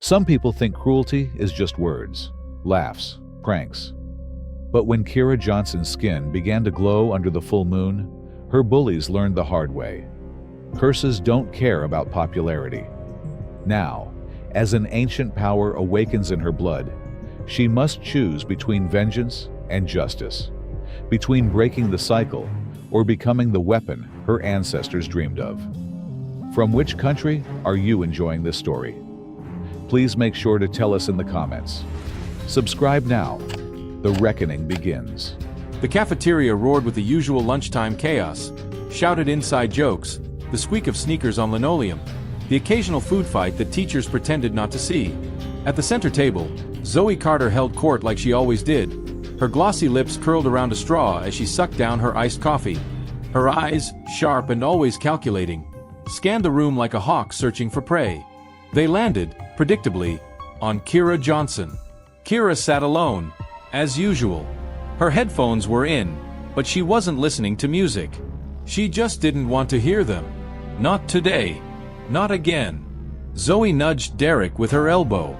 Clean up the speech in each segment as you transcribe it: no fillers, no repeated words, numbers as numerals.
Some people think cruelty is just words, laughs, pranks. But when Kira Johnson's skin began to glow under the full moon, her bullies learned the hard way. Curses don't care about popularity. Now, as an ancient power awakens in her blood, she must choose between vengeance and justice, between breaking the cycle or becoming the weapon her ancestors dreamed of. From which country are you enjoying this story? Please make sure to tell us in the comments. Subscribe now. The reckoning begins. The cafeteria roared with the usual lunchtime chaos, shouted inside jokes, the squeak of sneakers on linoleum, the occasional food fight that teachers pretended not to see. At the center table, Zoe Carter held court like she always did. Her glossy lips curled around a straw as she sucked down her iced coffee. Her eyes, sharp and always calculating, scanned the room like a hawk searching for prey. They landed, predictably, on Kira Johnson. Kira sat alone, as usual. Her headphones were in, but she wasn't listening to music. She just didn't want to hear them. Not today. Not again. Zoe nudged Derek with her elbow.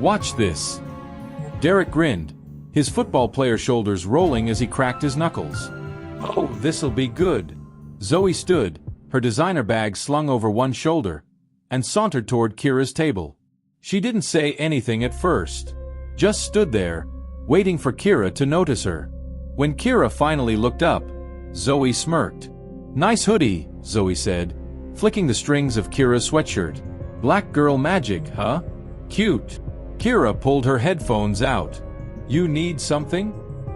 "Watch this." Derek grinned, his football player shoulders rolling as he cracked his knuckles. "Oh, this'll be good." Zoe stood, her designer bag slung over one shoulder, and sauntered toward Kira's table. She didn't say anything at first, just stood there, waiting for Kira to notice her. When Kira finally looked up, Zoe smirked. "Nice hoodie," Zoe said, flicking the strings of Kira's sweatshirt. "Black girl magic, huh? Cute." Kira pulled her headphones out. "You need something?"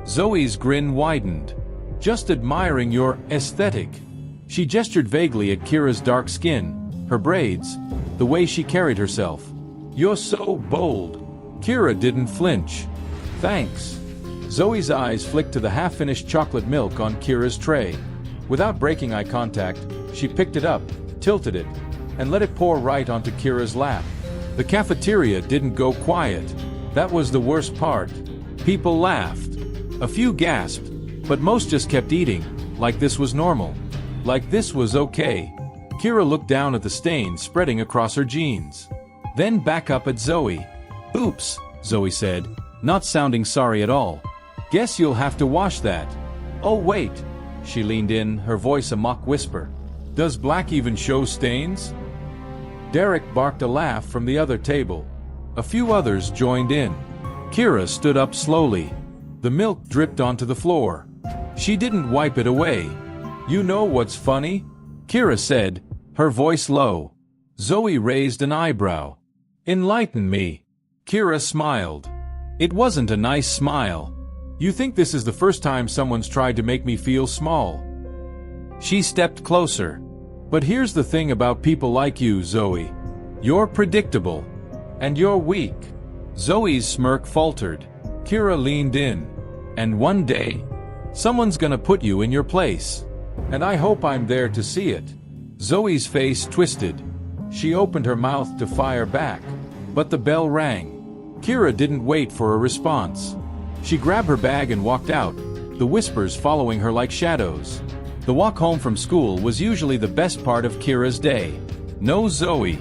Zoe's grin widened. "Just admiring your aesthetic." She gestured vaguely at Kira's dark skin, her braids, the way she carried herself. "You're so bold." Kira didn't flinch. "Thanks." Zoe's eyes flicked to the half-finished chocolate milk on Kira's tray. Without breaking eye contact, she picked it up, tilted it, and let it pour right onto Kira's lap. The cafeteria didn't go quiet. That was the worst part. People laughed. A few gasped, but most just kept eating, like this was normal. Like this was okay. Kira looked down at the stain spreading across her jeans. Then back up at Zoe. "Oops," Zoe said, not sounding sorry at all. "Guess you'll have to wash that." "Oh wait." She leaned in, her voice a mock whisper. "Does black even show stains?" Derek barked a laugh from the other table. A few others joined in. Kira stood up slowly. The milk dripped onto the floor. She didn't wipe it away. "You know what's funny?" Kira said, her voice low. Zoe raised an eyebrow. "Enlighten me." Kira smiled. It wasn't a nice smile. "You think this is the first time someone's tried to make me feel small?" She stepped closer. "But here's the thing about people like you, Zoe. You're predictable. And you're weak." Zoe's smirk faltered. Kira leaned in. "And one day, someone's gonna put you in your place. And I hope I'm there to see it." Zoe's face twisted. She opened her mouth to fire back. But the bell rang. Kira didn't wait for a response. She grabbed her bag and walked out, the whispers following her like shadows. The walk home from school was usually the best part of Kira's day. No Zoe.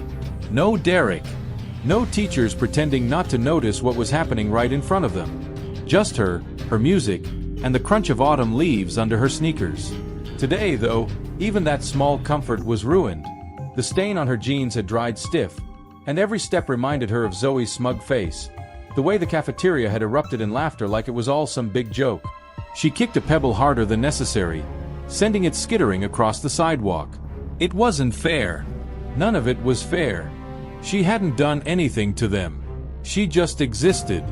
No Derek. No teachers pretending not to notice what was happening right in front of them. Just her music, and the crunch of autumn leaves under her sneakers. Today, though, even that small comfort was ruined. The stain on her jeans had dried stiff, and every step reminded her of Zoe's smug face. The way the cafeteria had erupted in laughter like it was all some big joke. She kicked a pebble harder than necessary, sending it skittering across the sidewalk. It wasn't fair. None of it was fair. She hadn't done anything to them. She just existed.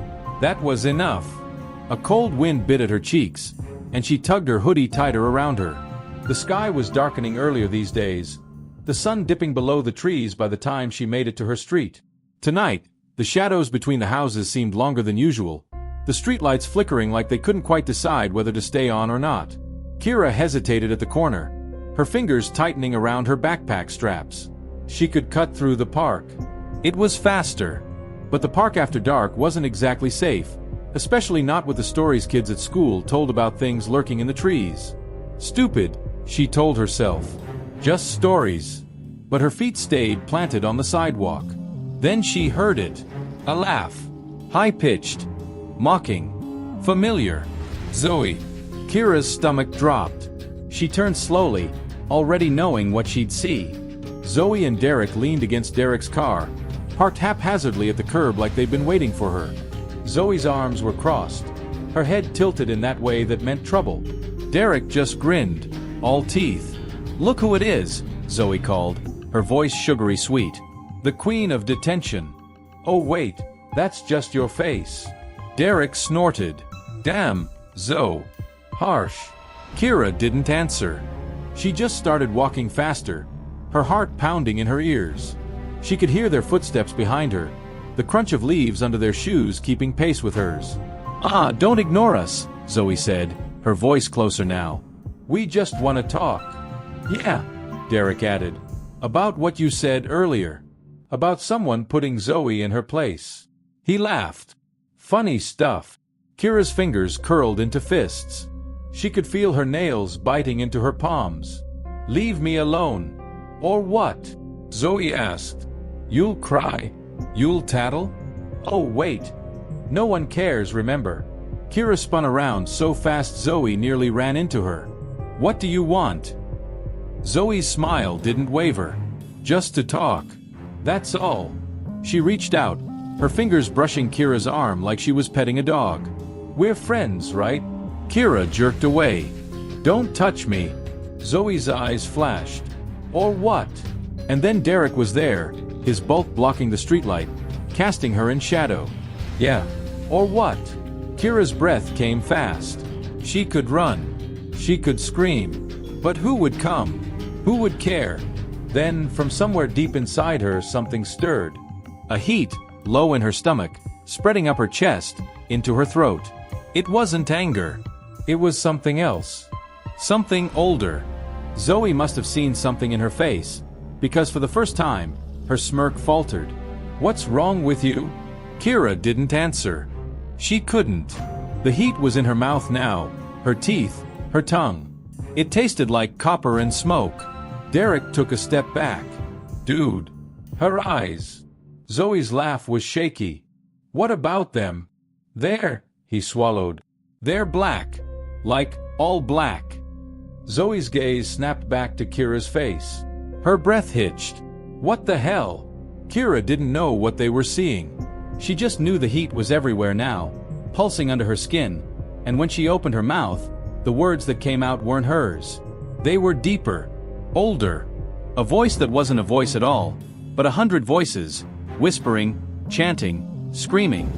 That was enough. A cold wind bit at her cheeks, and she tugged her hoodie tighter around her. The sky was darkening earlier these days, the sun dipping below the trees by the time she made it to her street. Tonight, the shadows between the houses seemed longer than usual, the streetlights flickering like they couldn't quite decide whether to stay on or not. Kira hesitated at the corner, her fingers tightening around her backpack straps. She could cut through the park. It was faster. But the park after dark wasn't exactly safe, especially not with the stories kids at school told about things lurking in the trees. Stupid, she told herself. Just stories. But her feet stayed planted on the sidewalk. Then she heard it. A laugh. High-pitched. Mocking. Familiar. Zoe. Kira's stomach dropped. She turned slowly, already knowing what she'd see. Zoe and Derek leaned against Derek's car, parked haphazardly at the curb like they'd been waiting for her. Zoe's arms were crossed, her head tilted in that way that meant trouble. Derek just grinned, all teeth. "Look who it is," Zoe called, her voice sugary sweet. "The queen of detention." "Oh wait, that's just your face." Derek snorted. "Damn, Zoe. Harsh." Kira didn't answer. She just started walking faster, her heart pounding in her ears. She could hear their footsteps behind her, the crunch of leaves under their shoes keeping pace with hers. Don't ignore us," Zoe said, her voice closer now. "We just want to talk." "Yeah," Derek added. "About what you said earlier. About someone putting Zoe in her place." He laughed. "Funny stuff." Kira's fingers curled into fists. She could feel her nails biting into her palms. "Leave me alone." "Or what?" Zoe asked. "You'll cry? You'll tattle?" "Oh wait. No one cares, remember." Kira spun around so fast Zoe nearly ran into her. "What do you want?" Zoe's smile didn't waver. "Just to talk. That's all." She reached out, her fingers brushing Kira's arm like she was petting a dog. "We're friends, right?" Kira jerked away. "Don't touch me." Zoe's eyes flashed. "Or what?" And then Derek was there, his bulk blocking the streetlight, casting her in shadow. "Yeah. Or what?" Kira's breath came fast. She could run. She could scream. But who would come? Who would care? Then, from somewhere deep inside her, something stirred. A heat, low in her stomach, spreading up her chest, into her throat. It wasn't anger. It was something else. Something older. Zoe must have seen something in her face, because for the first time, her smirk faltered. "What's wrong with you?" Kira didn't answer. She couldn't. The heat was in her mouth now, her teeth, her tongue. It tasted like copper and smoke. Derek took a step back. "Dude." Her eyes. Zoe's laugh was shaky. "What about them?" "They're," he swallowed. "They're black. Like, all black." Zoe's gaze snapped back to Kira's face. Her breath hitched. What the hell? Kira didn't know what they were seeing. She just knew the heat was everywhere now, pulsing under her skin, and when she opened her mouth, the words that came out weren't hers. They were deeper, older. A voice that wasn't a voice at all, but 100 voices, whispering, chanting, screaming.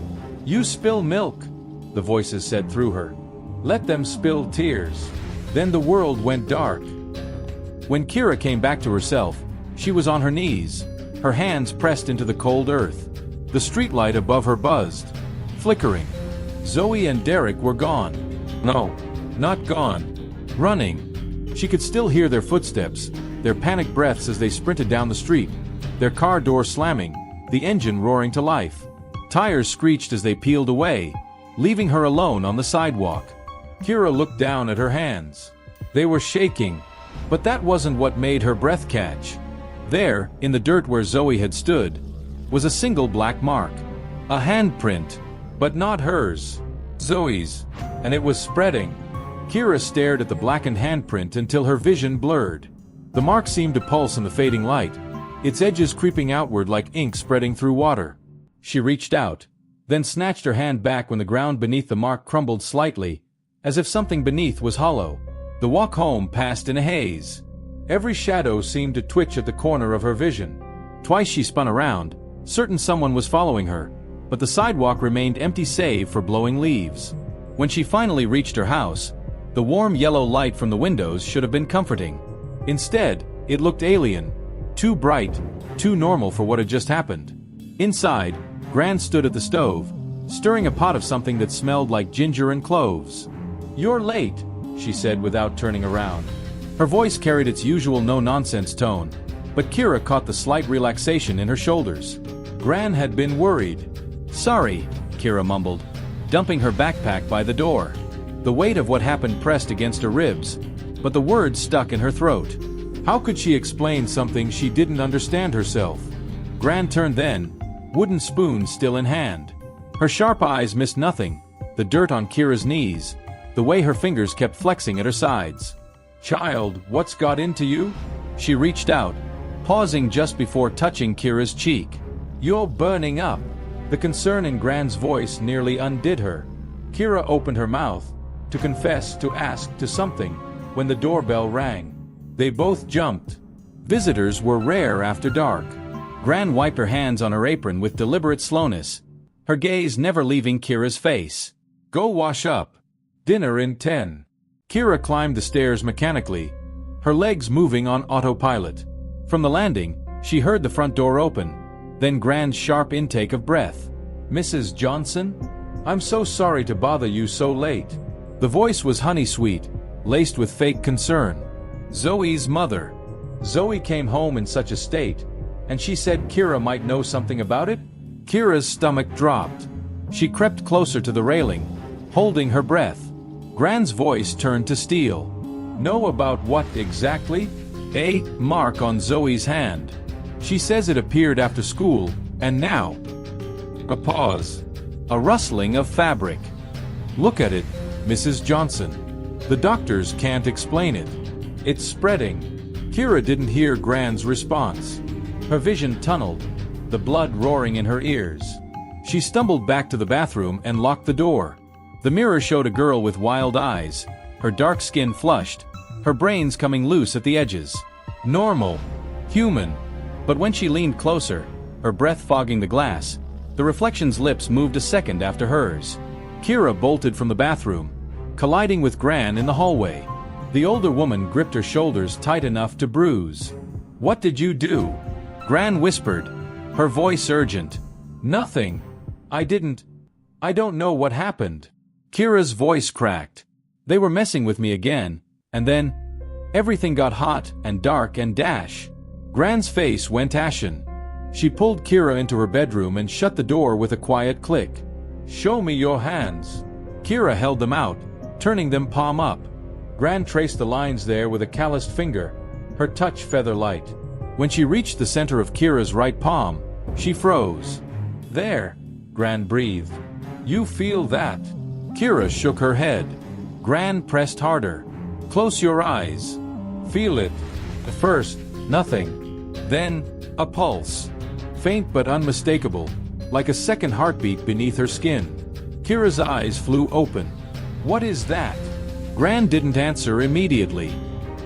"You spill milk," the voices said through her. "Let them spill tears." Then the world went dark. When Kira came back to herself, she was on her knees, her hands pressed into the cold earth. The streetlight above her buzzed, flickering. Zoe and Derek were gone. No, not gone. Running. She could still hear their footsteps, their panicked breaths as they sprinted down the street, their car door slamming, the engine roaring to life. Tires screeched as they peeled away, leaving her alone on the sidewalk. Kira looked down at her hands. They were shaking, but that wasn't what made her breath catch. There, in the dirt where Zoe had stood, was a single black mark. A handprint, but not hers. Zoe's, and it was spreading. Kira stared at the blackened handprint until her vision blurred. The mark seemed to pulse in the fading light, its edges creeping outward like ink spreading through water. She reached out, then snatched her hand back when the ground beneath the mark crumbled slightly, as if something beneath was hollow. The walk home passed in a haze. Every shadow seemed to twitch at the corner of her vision. Twice she spun around, certain someone was following her, but the sidewalk remained empty save for blowing leaves. When she finally reached her house, the warm yellow light from the windows should have been comforting. Instead, it looked alien, too bright, too normal for what had just happened. Inside, Gran stood at the stove, stirring a pot of something that smelled like ginger and cloves. "You're late," she said without turning around. Her voice carried its usual no-nonsense tone, but Kira caught the slight relaxation in her shoulders. Gran had been worried. "Sorry," Kira mumbled, dumping her backpack by the door. The weight of what happened pressed against her ribs, but the words stuck in her throat. How could she explain something she didn't understand herself? Gran turned then, wooden spoon still in hand. Her sharp eyes missed nothing, the dirt on Kira's knees, the way her fingers kept flexing at her sides. "Child, what's got into you?" She reached out, pausing just before touching Kira's cheek. "You're burning up." The concern in Gran's voice nearly undid her. Kira opened her mouth, to confess, to ask, to something, when the doorbell rang. They both jumped. Visitors were rare after dark. Gran wiped her hands on her apron with deliberate slowness, her gaze never leaving Kira's face. "Go wash up. Dinner in 10. Kira climbed the stairs mechanically, her legs moving on autopilot. From the landing, she heard the front door open, then Gran's sharp intake of breath. "Mrs. Johnson? I'm so sorry to bother you so late." The voice was honey-sweet, laced with fake concern. Zoe's mother. Zoe came home in such a state, and she said Kira might know something about it? Kira's stomach dropped. She crept closer to the railing, holding her breath. Gran's voice turned to steel. "Know about what exactly?" "A mark on Zoe's hand. She says it appeared after school, and now." A pause. A rustling of fabric. "Look at it, Mrs. Johnson. The doctors can't explain it. It's spreading." Kira didn't hear Gran's response. Her vision tunneled, the blood roaring in her ears. She stumbled back to the bathroom and locked the door. The mirror showed a girl with wild eyes, her dark skin flushed, her brains coming loose at the edges. Normal. Human. But when she leaned closer, her breath fogging the glass, the reflection's lips moved a second after hers. Kira bolted from the bathroom, colliding with Gran in the hallway. The older woman gripped her shoulders tight enough to bruise. "What did you do?" Gran whispered, her voice urgent. "Nothing. I don't know what happened." Kira's voice cracked. "They were messing with me again, and then everything got hot and dark and dash." Gran's face went ashen. She pulled Kira into her bedroom and shut the door with a quiet click. "Show me your hands." Kira held them out, turning them palm up. Gran traced the lines there with a calloused finger, her touch feather-light. When she reached the center of Kira's right palm, she froze. "There," Gran breathed. "You feel that?" Kira shook her head. Gran pressed harder. "Close your eyes. Feel it." At first, nothing. Then, a pulse. Faint but unmistakable, like a second heartbeat beneath her skin. Kira's eyes flew open. "What is that?" Gran didn't answer immediately.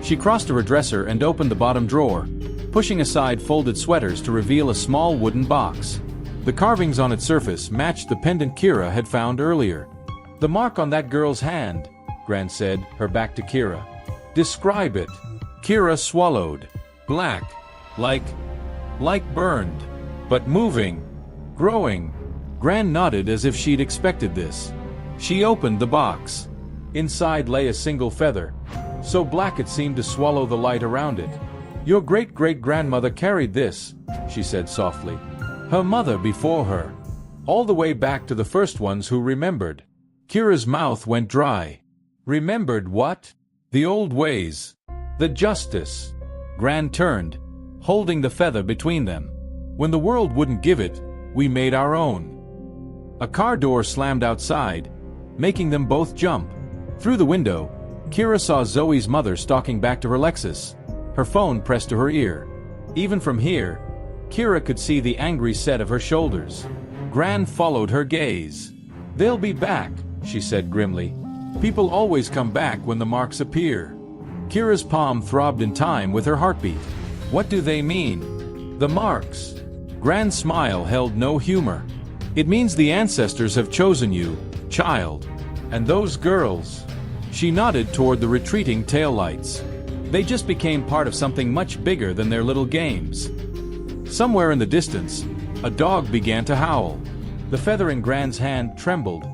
She crossed to her dresser and opened the bottom drawer, pushing aside folded sweaters to reveal a small wooden box. The carvings on its surface matched the pendant Kira had found earlier. "The mark on that girl's hand," Gran said, her back to Kira. "Describe it." Kira swallowed. "Black. Like burned. But moving. Growing." Gran nodded as if she'd expected this. She opened the box. Inside lay a single feather, so black it seemed to swallow the light around it. "Your great-great-grandmother carried this," she said softly. "Her mother before her. All the way back to the first ones who remembered." Kira's mouth went dry. "Remembered what?" "The old ways. The justice." Gran turned, holding the feather between them. "When the world wouldn't give it, we made our own." A car door slammed outside, making them both jump. Through the window, Kira saw Zoe's mother stalking back to her Lexus, her phone pressed to her ear. Even from here, Kira could see the angry set of her shoulders. Gran followed her gaze. "They'll be back," she said grimly. "People always come back when the marks appear." Kira's palm throbbed in time with her heartbeat. "What do they mean?" "The marks." Gran's smile held no humor. "It means the ancestors have chosen you, child. And those girls." She nodded toward the retreating taillights. "They just became part of something much bigger than their little games." Somewhere in the distance, a dog began to howl. The feather in Gran's hand trembled,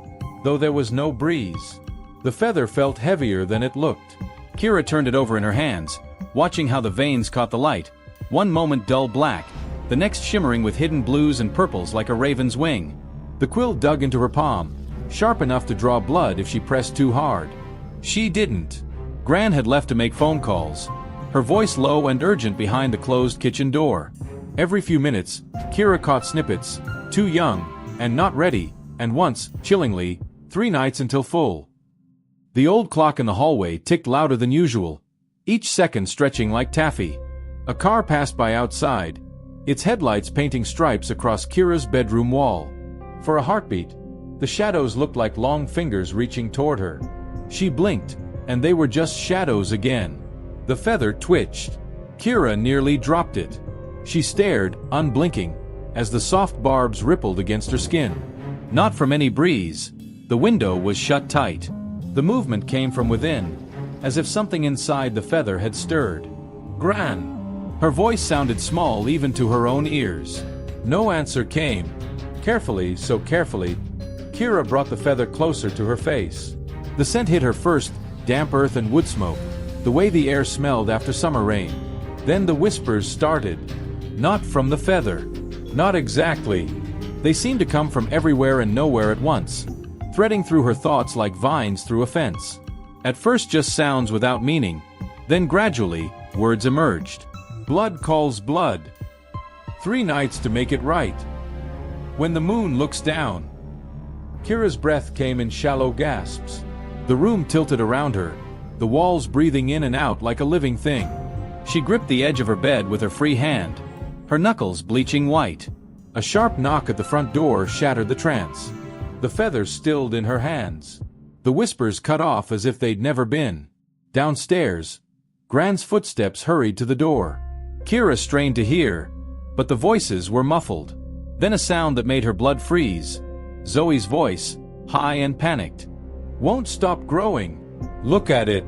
though there was no breeze. The feather felt heavier than it looked. Kira turned it over in her hands, watching how the veins caught the light, one moment dull black, the next shimmering with hidden blues and purples like a raven's wing. The quill dug into her palm, sharp enough to draw blood if she pressed too hard. She didn't. Gran had left to make phone calls, her voice low and urgent behind the closed kitchen door. Every few minutes, Kira caught snippets, Too young, and not ready, and once, chillingly, 3 nights until full. The old clock in the hallway ticked louder than usual, each second stretching like taffy. A car passed by outside, its headlights painting stripes across Kira's bedroom wall. For a heartbeat, the shadows looked like long fingers reaching toward her. She blinked, and they were just shadows again. The feather twitched. Kira nearly dropped it. She stared, unblinking, as the soft barbs rippled against her skin. Not from any breeze. The window was shut tight. The movement came from within, as if something inside the feather had stirred. "Gran." Her voice sounded small even to her own ears. No answer came. Carefully, so carefully, Kira brought the feather closer to her face. The scent hit her first, damp earth and wood smoke, the way the air smelled after summer rain. Then the whispers started. Not from the feather. Not exactly. They seemed to come from everywhere and nowhere at once, threading through her thoughts like vines through a fence. At first just sounds without meaning, then gradually, words emerged. Blood calls blood. 3 nights to make it right. When the moon looks down. Kira's breath came in shallow gasps. The room tilted around her, the walls breathing in and out like a living thing. She gripped the edge of her bed with her free hand, her knuckles bleaching white. A sharp knock at the front door shattered the trance. The feathers stilled in her hands. The whispers cut off as if they'd never been. Downstairs, Gran's footsteps hurried to the door. Kira strained to hear, but the voices were muffled. Then a sound that made her blood freeze. Zoe's voice, high and panicked. "Won't stop growing. Look at it.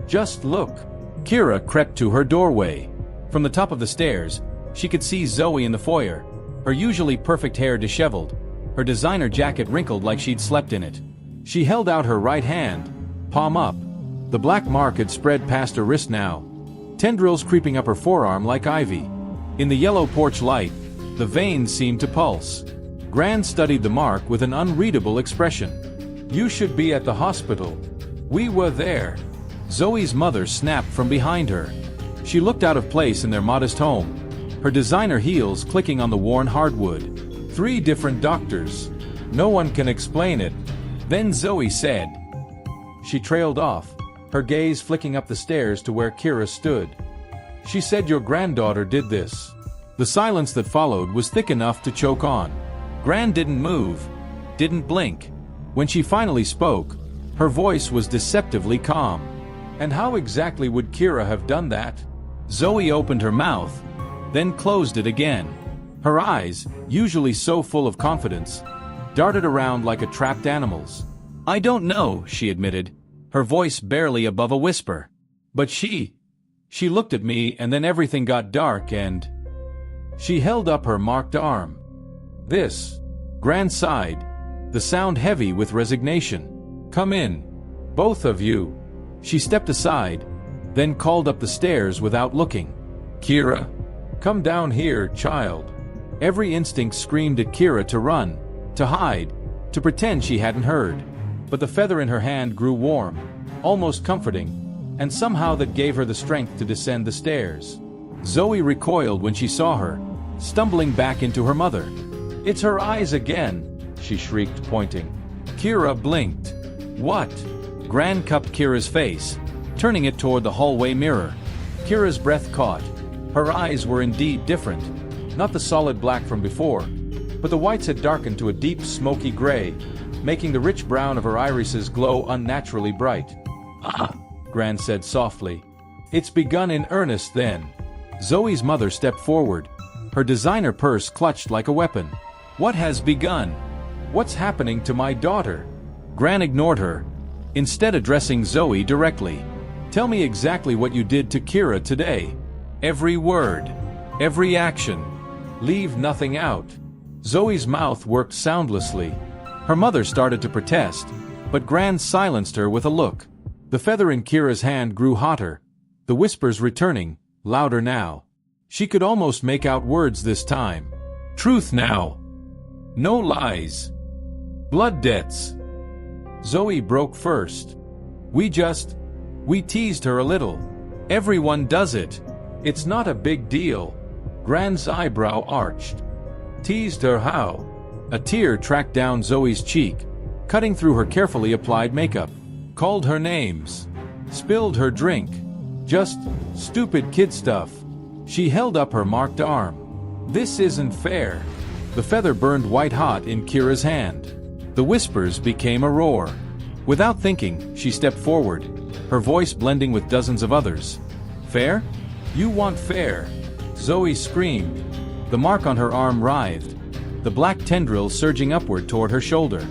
Just look." Kira crept to her doorway. From the top of the stairs, she could see Zoe in the foyer, her usually perfect hair disheveled, her designer jacket wrinkled like she'd slept in it. She held out her right hand, palm up. The black mark had spread past her wrist now, tendrils creeping up her forearm like ivy. In the yellow porch light, the veins seemed to pulse. Gran studied the mark with an unreadable expression. "You should be at the hospital. We were there." Zoe's mother snapped from behind her. She looked out of place in their modest home, her designer heels clicking on the worn hardwood. 3 different doctors. No one can explain it. Then Zoe said. She trailed off, her gaze flicking up the stairs to where Kira stood. "She said your granddaughter did this." The silence that followed was thick enough to choke on. Gran didn't move, didn't blink. When she finally spoke, her voice was deceptively calm. "And how exactly would Kira have done that?" Zoe opened her mouth, then closed it again. Her eyes, usually so full of confidence, darted around like a trapped animal's. "I don't know," she admitted, her voice barely above a whisper. "But she looked at me and then everything got dark and..." She held up her marked arm. "This." Gran sighed, the sound heavy with resignation. "Come in. Both of you." She stepped aside, then called up the stairs without looking. "Kira, come down here, child." Every instinct screamed at Kira to run, to hide, to pretend she hadn't heard. But the feather in her hand grew warm, almost comforting, and somehow that gave her the strength to descend the stairs. Zoe recoiled when she saw her, stumbling back into her mother. "It's her eyes again," she shrieked, pointing. Kira blinked. "What?" Gran cupped Kira's face, turning it toward the hallway mirror. Kira's breath caught. Her eyes were indeed different, not the solid black from before, but the whites had darkened to a deep, smoky gray, making the rich brown of her irises glow unnaturally bright. "Ah," Gran said softly. "It's begun in earnest then." Zoe's mother stepped forward, her designer purse clutched like a weapon. "What has begun? What's happening to my daughter?" Gran ignored her, instead addressing Zoe directly. "Tell me exactly what you did to Kira today. Every word, every action. Leave nothing out." Zoe's mouth worked soundlessly. Her mother started to protest, but Gran silenced her with a look. The feather in Kira's hand grew hotter, the whispers returning, louder now. She could almost make out words this time. "Truth now. No lies. Blood debts." Zoe broke first. We teased her a little. Everyone does it. It's not a big deal." Gran's eyebrow arched. "Teased her how?" A tear tracked down Zoe's cheek, cutting through her carefully applied makeup. Called her names. Spilled her drink. Just stupid kid stuff. She held up her marked arm. This isn't fair. The feather burned white-hot in Kira's hand. The whispers became a roar. Without thinking, she stepped forward, her voice blending with dozens of others. Fair? You want fair? Zoe screamed. The mark on her arm writhed, the black tendril surging upward toward her shoulder.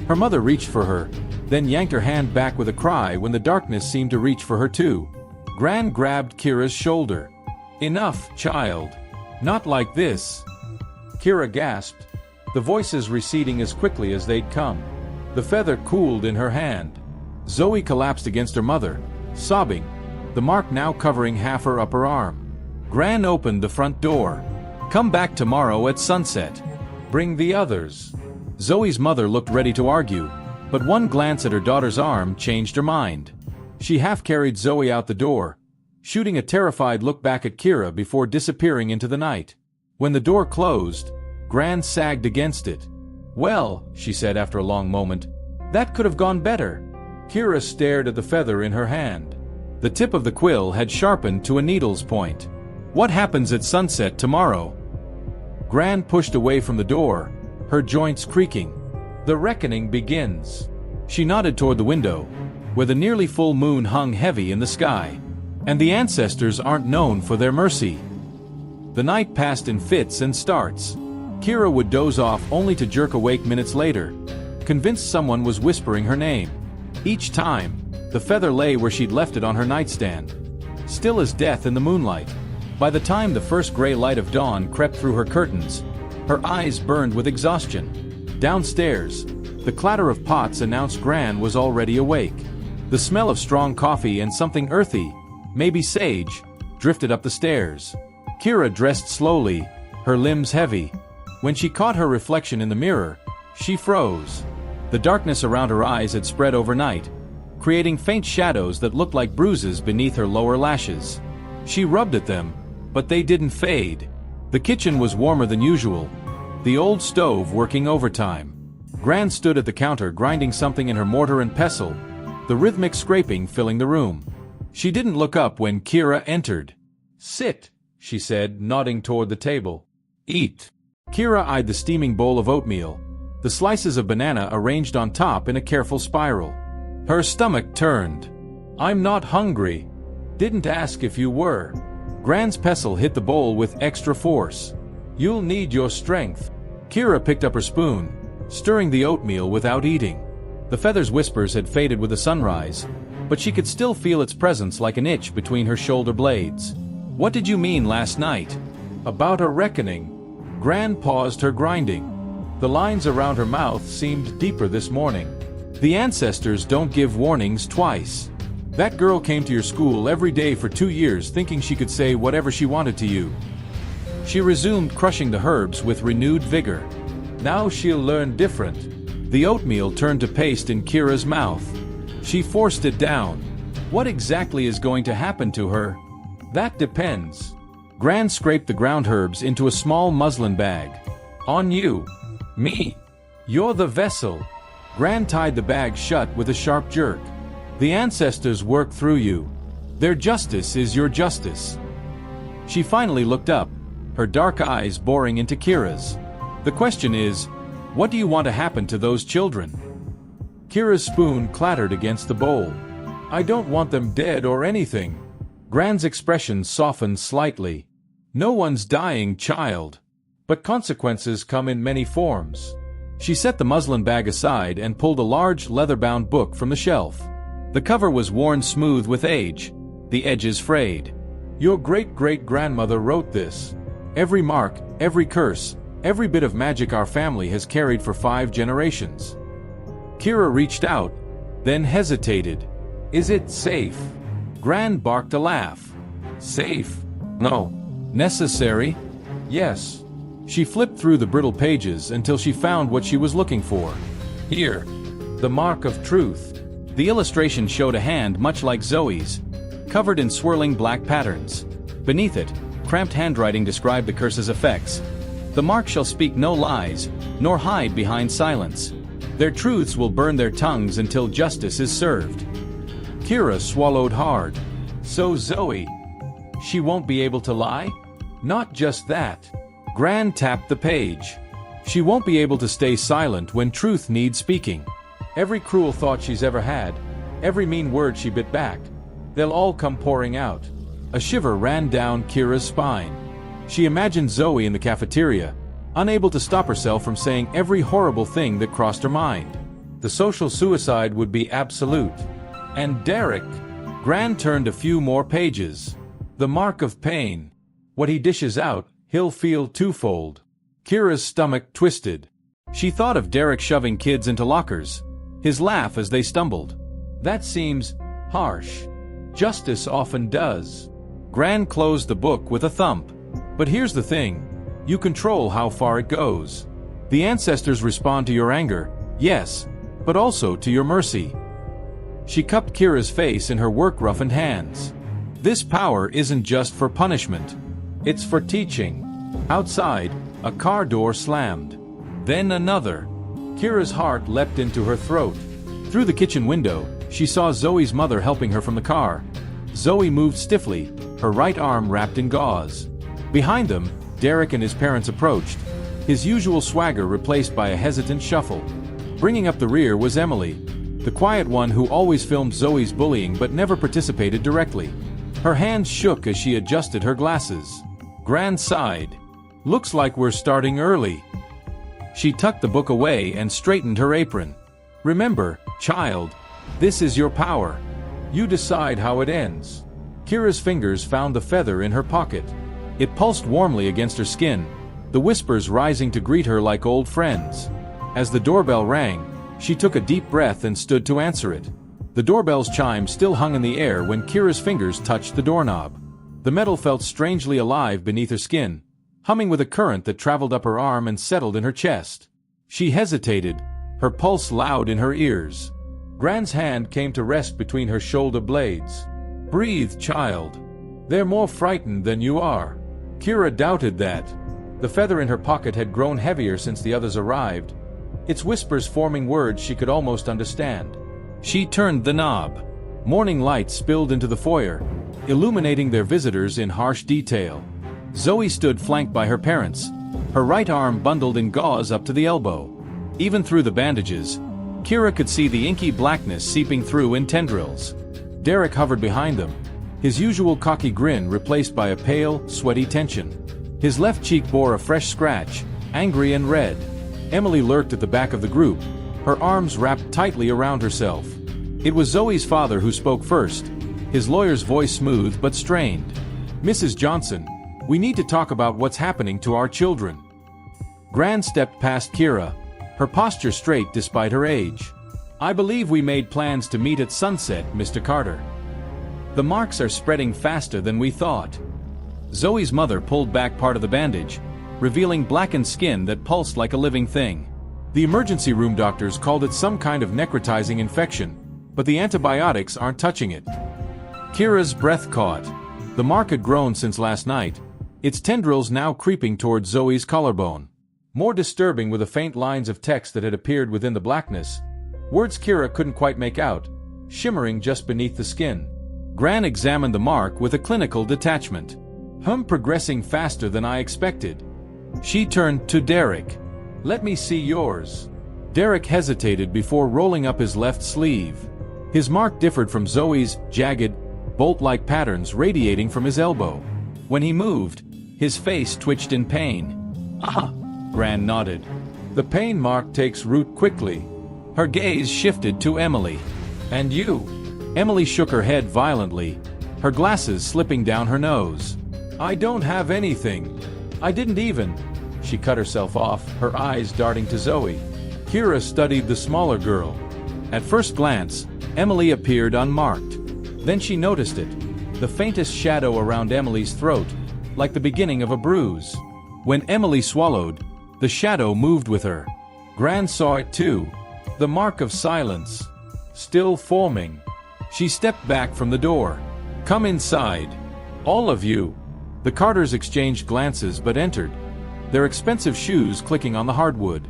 Her mother reached for her, then yanked her hand back with a cry when the darkness seemed to reach for her too. Gran grabbed Kira's shoulder. Enough, child. Not like this. Kira gasped, the voices receding as quickly as they'd come. The feather cooled in her hand. Zoe collapsed against her mother, sobbing, the mark now covering half her upper arm. Gran opened the front door. Come back tomorrow at sunset. Bring the others. Zoe's mother looked ready to argue, but one glance at her daughter's arm changed her mind. She half-carried Zoe out the door, shooting a terrified look back at Kira before disappearing into the night. When the door closed, Gran sagged against it. Well, she said after a long moment, that could have gone better. Kira stared at the feather in her hand. The tip of the quill had sharpened to a needle's point. What happens at sunset tomorrow? Gran pushed away from the door, her joints creaking. The reckoning begins. She nodded toward the window, where the nearly full moon hung heavy in the sky. And the ancestors aren't known for their mercy. The night passed in fits and starts. Kira would doze off only to jerk awake minutes later, convinced someone was whispering her name. Each time, the feather lay where she'd left it on her nightstand, still as death in the moonlight. By the time the first gray light of dawn crept through her curtains, her eyes burned with exhaustion. Downstairs, the clatter of pots announced Gran was already awake. The smell of strong coffee and something earthy, maybe sage, drifted up the stairs. Kira dressed slowly, her limbs heavy. When she caught her reflection in the mirror, she froze. The darkness around her eyes had spread overnight, creating faint shadows that looked like bruises beneath her lower lashes. She rubbed at them, but they didn't fade. The kitchen was warmer than usual, the old stove working overtime. Gran stood at the counter grinding something in her mortar and pestle, the rhythmic scraping filling the room. She didn't look up when Kira entered. Sit, she said, nodding toward the table. Eat. Kira eyed the steaming bowl of oatmeal, the slices of banana arranged on top in a careful spiral. Her stomach turned. I'm not hungry. Didn't ask if you were. Gran's pestle hit the bowl with extra force. You'll need your strength. Kira picked up her spoon, stirring the oatmeal without eating. The feather's whispers had faded with the sunrise, but she could still feel its presence like an itch between her shoulder blades. What did you mean last night? About a reckoning. Gran paused her grinding. The lines around her mouth seemed deeper this morning. The ancestors don't give warnings twice. That girl came to your school every day for 2 years thinking she could say whatever she wanted to you. She resumed crushing the herbs with renewed vigor. Now she'll learn different. The oatmeal turned to paste in Kira's mouth. She forced it down. What exactly is going to happen to her? That depends. Gran scraped the ground herbs into a small muslin bag. On you. Me. You're the vessel. Gran tied the bag shut with a sharp jerk. The ancestors work through you. Their justice is your justice. She finally looked up, her dark eyes boring into Kira's. The question is, what do you want to happen to those children? Kira's spoon clattered against the bowl. I don't want them dead or anything. Gran's expression softened slightly. No one's dying, child. But consequences come in many forms. She set the muslin bag aside and pulled a large leather-bound book from the shelf. The cover was worn smooth with age, the edges frayed. Your great-great-grandmother wrote this. Every mark, every curse, every bit of magic our family has carried for 5 generations. Kira reached out, then hesitated. Is it safe? Gran barked a laugh. Safe? No. Necessary? Yes. She flipped through the brittle pages until she found what she was looking for. Here. The mark of truth. The illustration showed a hand much like Zoe's, covered in swirling black patterns. Beneath it, cramped handwriting described the curse's effects. The mark shall speak no lies, nor hide behind silence. Their truths will burn their tongues until justice is served. Kira swallowed hard. So Zoe, she won't be able to lie? Not just that. Gran tapped the page. She won't be able to stay silent when truth needs speaking. Every cruel thought she's ever had, every mean word she bit back, they'll all come pouring out. A shiver ran down Kira's spine. She imagined Zoe in the cafeteria, unable to stop herself from saying every horrible thing that crossed her mind. The social suicide would be absolute. And Derek. Gran turned a few more pages. The mark of pain. What he dishes out, he'll feel twofold. Kira's stomach twisted. She thought of Derek shoving kids into lockers, his laugh as they stumbled. That seems harsh. Justice often does. Gran closed the book with a thump. But here's the thing. You control how far it goes. The ancestors respond to your anger, yes, but also to your mercy. She cupped Kira's face in her work-roughened hands. This power isn't just for punishment. It's for teaching. Outside, a car door slammed. Then another. Kira's heart leapt into her throat. Through the kitchen window, she saw Zoe's mother helping her from the car. Zoe moved stiffly, her right arm wrapped in gauze. Behind them, Derek and his parents approached, his usual swagger replaced by a hesitant shuffle. Bringing up the rear was Emily, the quiet one who always filmed Zoe's bullying but never participated directly. Her hands shook as she adjusted her glasses. Gran sighed. Looks like we're starting early. She tucked the book away and straightened her apron. Remember, child, this is your power. You decide how it ends. Kira's fingers found the feather in her pocket. It pulsed warmly against her skin, the whispers rising to greet her like old friends. As the doorbell rang, she took a deep breath and stood to answer it. The doorbell's chime still hung in the air when Kira's fingers touched the doorknob. The metal felt strangely alive beneath her skin, humming with a current that traveled up her arm and settled in her chest. She hesitated, her pulse loud in her ears. Gran's hand came to rest between her shoulder blades. Breathe, child. They're more frightened than you are. Kira doubted that. The feather in her pocket had grown heavier since the others arrived, its whispers forming words she could almost understand. She turned the knob. Morning light spilled into the foyer, illuminating their visitors in harsh detail. Zoe stood flanked by her parents, her right arm bundled in gauze up to the elbow. Even through the bandages, Kira could see the inky blackness seeping through in tendrils. Derek hovered behind them, his usual cocky grin replaced by a pale, sweaty tension. His left cheek bore a fresh scratch, angry and red. Emily lurked at the back of the group, her arms wrapped tightly around herself. It was Zoe's father who spoke first, his lawyer's voice smooth but strained. Mrs. Johnson, we need to talk about what's happening to our children. Gran stepped past Kira, her posture straight despite her age. I believe we made plans to meet at sunset, Mr. Carter. The marks are spreading faster than we thought. Zoe's mother pulled back part of the bandage, revealing blackened skin that pulsed like a living thing. The emergency room doctors called it some kind of necrotizing infection, but the antibiotics aren't touching it. Kira's breath caught. The mark had grown since last night, its tendrils now creeping towards Zoe's collarbone. More disturbing were the faint lines of text that had appeared within the blackness, words Kira couldn't quite make out, shimmering just beneath the skin. Gran examined the mark with a clinical detachment. Progressing faster than I expected. She turned to Derek. Let me see yours. Derek hesitated before rolling up his left sleeve. His mark differed from Zoe's jagged, bolt-like patterns radiating from his elbow. When he moved, his face twitched in pain. Ah, Gran nodded. The pain mark takes root quickly. Her gaze shifted to Emily. And you? Emily shook her head violently, her glasses slipping down her nose. I don't have anything. I didn't even. She cut herself off, her eyes darting to Zoe. Kira studied the smaller girl. At first glance, Emily appeared unmarked. Then she noticed it, the faintest shadow around Emily's throat, like the beginning of a bruise. When Emily swallowed, the shadow moved with her. Gran saw it too, the mark of silence, still forming. She stepped back from the door. Come inside. All of you. The Carters exchanged glances but entered. their expensive shoes clicking on the hardwood.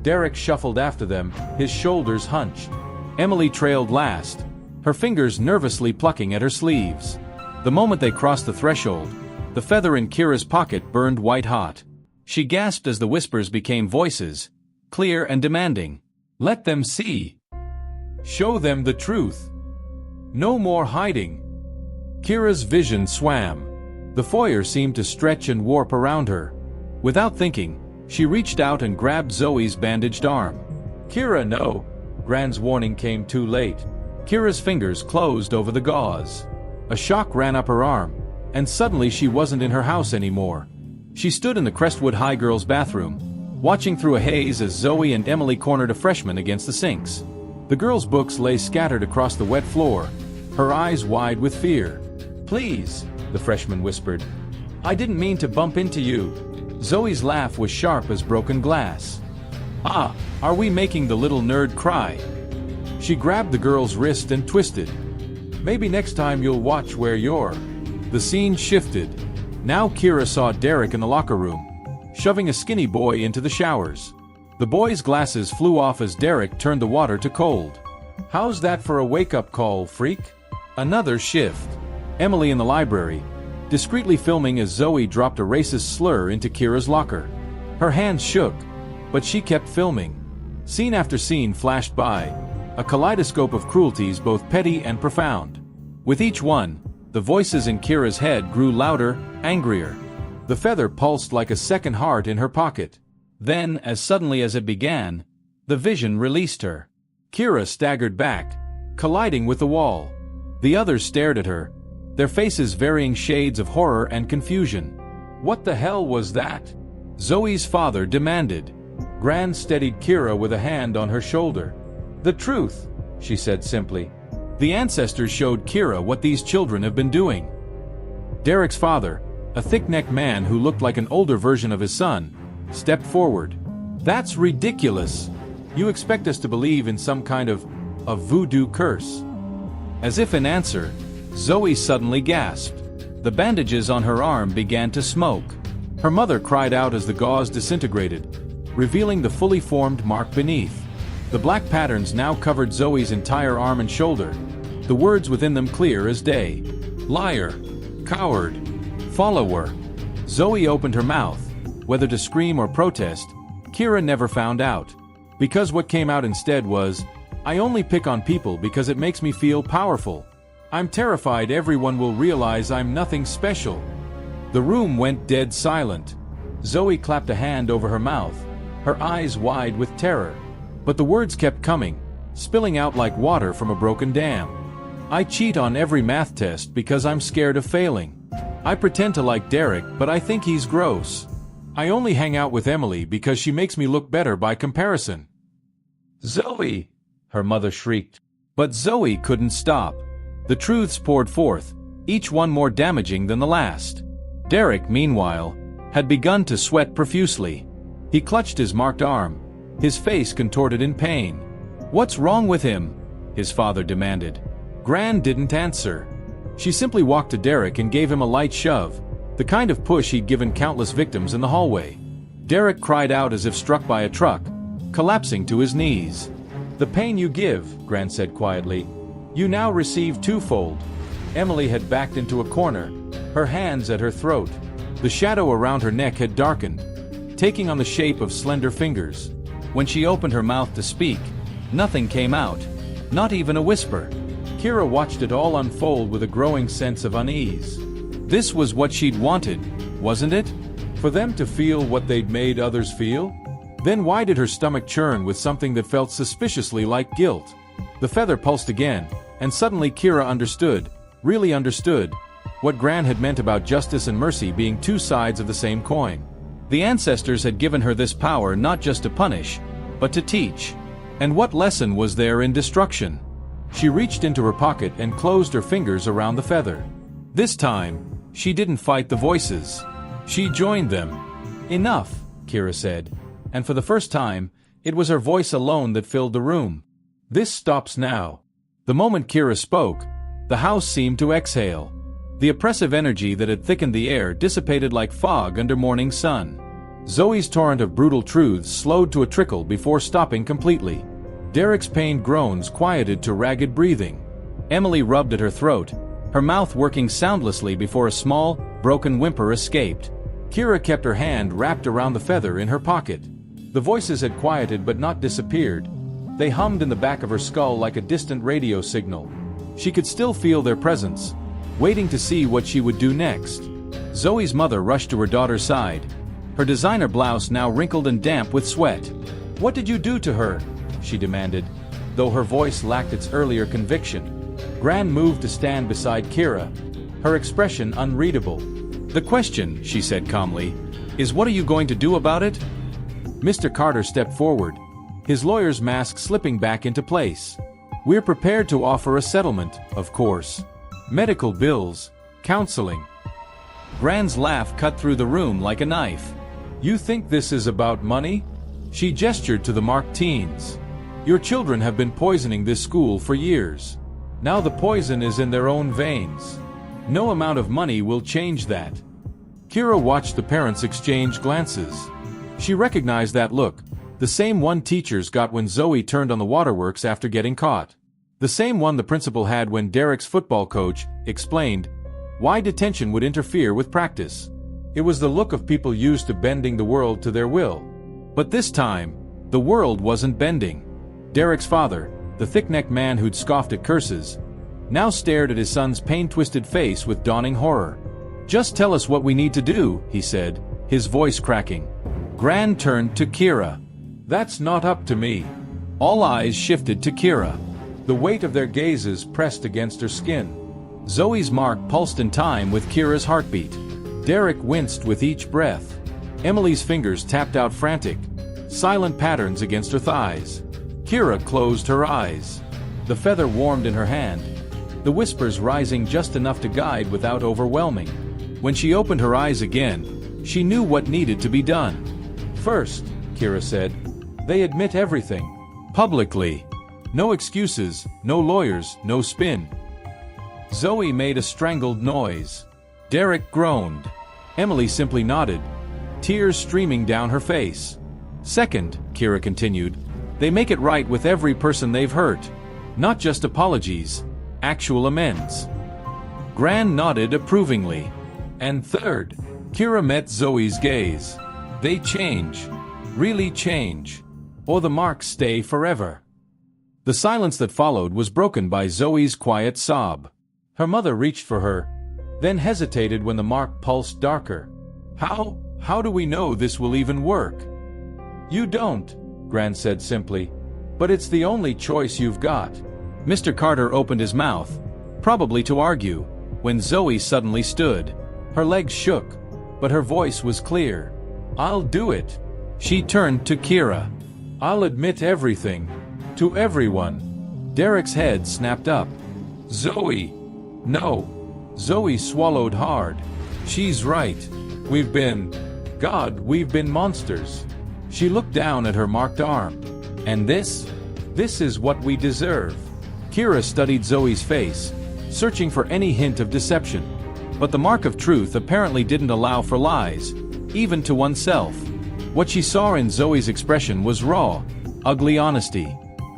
Derek shuffled after them, his shoulders hunched. Emily trailed last, her fingers nervously plucking at her sleeves. The moment they crossed the threshold, the feather in Kira's pocket burned white-hot. She gasped as the whispers became voices, clear and demanding. Let them see. Show them the truth. No more hiding. Kira's vision swam. The foyer seemed to stretch and warp around her. Without thinking, she reached out and grabbed Zoe's bandaged arm. Kira, no. Gran's warning came too late. Kira's fingers closed over the gauze. A shock ran up her arm, and suddenly she wasn't in her house anymore. She stood in the Crestwood High girls' bathroom, watching through a haze as Zoe and Emily cornered a freshman against the sinks. The girls' books lay scattered across the wet floor, her eyes wide with fear. Please, the freshman whispered. I didn't mean to bump into you. Zoe's laugh was sharp as broken glass. Ah, are we making the little nerd cry? She grabbed the girl's wrist and twisted. Maybe next time you'll watch where you're. The scene shifted. Now Kira saw Derek in the locker room, shoving a skinny boy into the showers. The boy's glasses flew off as Derek turned the water to cold. How's that for a wake-up call, freak? Another shift. Emily in the library, discreetly filming as Zoe dropped a racist slur into Kira's locker. Her hands shook, but she kept filming. Scene after scene flashed by, a kaleidoscope of cruelties both petty and profound. With each one, the voices in Kira's head grew louder, angrier. The feather pulsed like a second heart in her pocket. Then, as suddenly as it began, the vision released her. Kira staggered back, colliding with the wall. The others stared at her, their faces varying shades of horror and confusion. What the hell was that? Zoe's father demanded. Gran steadied Kira with a hand on her shoulder. The truth, she said simply. The ancestors showed Kira what these children have been doing. Derek's father, a thick-necked man who looked like an older version of his son, stepped forward. That's ridiculous. You expect us to believe in some kind of voodoo curse. As if in answer, Zoe suddenly gasped. The bandages on her arm began to smoke. Her mother cried out as the gauze disintegrated, revealing the fully formed mark beneath. The black patterns now covered Zoe's entire arm and shoulder, the words within them clear as day. Liar. Coward. Follower. Zoe opened her mouth, whether to scream or protest. Kira never found out. Because what came out instead was, I only pick on people because it makes me feel powerful. I'm terrified everyone will realize I'm nothing special. The room went dead silent. Zoe clapped a hand over her mouth, her eyes wide with terror. But the words kept coming, spilling out like water from a broken dam. I cheat on every math test because I'm scared of failing. I pretend to like Derek, but I think he's gross. I only hang out with Emily because she makes me look better by comparison. Zoe! Her mother shrieked. But Zoe couldn't stop. The truths poured forth, each one more damaging than the last. Derek, meanwhile, had begun to sweat profusely. He clutched his marked arm, his face contorted in pain. What's wrong with him? His father demanded. Gran didn't answer. She simply walked to Derek and gave him a light shove, the kind of push he'd given countless victims in the hallway. Derek cried out as if struck by a truck, collapsing to his knees. The pain you give, Gran said quietly, you now receive twofold. Emily had backed into a corner, her hands at her throat. The shadow around her neck had darkened, taking on the shape of slender fingers. When she opened her mouth to speak, nothing came out, not even a whisper. Kira watched it all unfold with a growing sense of unease. This was what she'd wanted, wasn't it? For them to feel what they'd made others feel? Then why did her stomach churn with something that felt suspiciously like guilt? The feather pulsed again, and suddenly Kira understood, really understood, what Gran had meant about justice and mercy being two sides of the same coin. The ancestors had given her this power not just to punish, but to teach. And what lesson was there in destruction? She reached into her pocket and closed her fingers around the feather. This time, she didn't fight the voices. She joined them. Enough, Kira said. And for the first time, it was her voice alone that filled the room. This stops now. The moment Kira spoke, the house seemed to exhale. The oppressive energy that had thickened the air dissipated like fog under morning sun. Zoe's torrent of brutal truths slowed to a trickle before stopping completely. Derek's pained groans quieted to ragged breathing. Emily rubbed at her throat, her mouth working soundlessly before a small, broken whimper escaped. Kira kept her hand wrapped around the feather in her pocket. The voices had quieted but not disappeared. They hummed in the back of her skull like a distant radio signal. She could still feel their presence, waiting to see what she would do next. Zoe's mother rushed to her daughter's side, her designer blouse now wrinkled and damp with sweat. "What did you do to her?" she demanded, though her voice lacked its earlier conviction. Gran moved to stand beside Kira, her expression unreadable. "The question," she said calmly, "is what are you going to do about it?" Mr. Carter stepped forward, his lawyer's mask slipping back into place. "We're prepared to offer a settlement, of course. Medical bills, counseling." Gran's laugh cut through the room like a knife. "You think this is about money?" She gestured to the marked teens. "Your children have been poisoning this school for years. Now the poison is in their own veins. No amount of money will change that." Kira watched the parents exchange glances. She recognized that look, the same one teachers got when Zoe turned on the waterworks after getting caught. The same one the principal had when Derek's football coach explained why detention would interfere with practice. It was the look of people used to bending the world to their will. But this time, the world wasn't bending. Derek's father, the thick-necked man who'd scoffed at curses, now stared at his son's pain-twisted face with dawning horror. "Just tell us what we need to do," he said, his voice cracking. Gran turned to Kira. "That's not up to me." All eyes shifted to Kira. The weight of their gazes pressed against her skin. Zoe's mark pulsed in time with Kira's heartbeat. Derek winced with each breath. Emily's fingers tapped out frantic, silent patterns against her thighs. Kira closed her eyes. The feather warmed in her hand, the whispers rising just enough to guide without overwhelming. When she opened her eyes again, she knew what needed to be done. "First," Kira said, "they admit everything. Publicly. No excuses, no lawyers, no spin." Zoe made a strangled noise. Derek groaned. Emily simply nodded, tears streaming down her face. "Second," Kira continued, "they make it right with every person they've hurt. Not just apologies, actual amends." Gran nodded approvingly. "And third," Kira met Zoe's gaze, "they change. Really change. Or the marks stay forever." The silence that followed was broken by Zoe's quiet sob. Her mother reached for her, then hesitated when the mark pulsed darker. How do we know this will even work?" "You don't," Gran said simply. "But it's the only choice you've got." Mr. Carter opened his mouth, probably to argue, when Zoe suddenly stood. Her legs shook, but her voice was clear. "I'll do it." She turned to Kira. "I'll admit everything. To everyone." Derek's head snapped up. "Zoe! No." Zoe swallowed hard. "She's right. We've been monsters." She looked down at her marked arm. "And this is what we deserve." Kira studied Zoe's face, searching for any hint of deception. But the mark of truth apparently didn't allow for lies, even to oneself. What she saw in Zoe's expression was raw, ugly honesty.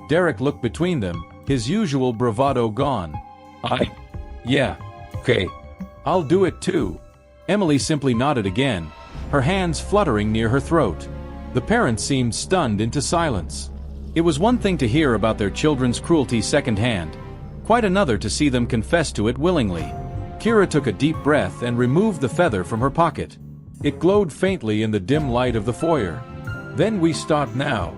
Derek looked between them, his usual bravado gone. Yeah, okay. I'll do it too." Emily simply nodded again, her hands fluttering near her throat. The parents seemed stunned into silence. It was one thing to hear about their children's cruelty secondhand, quite another to see them confess to it willingly. Kira took a deep breath and removed the feather from her pocket. It glowed faintly in the dim light of the foyer. "Then we start now."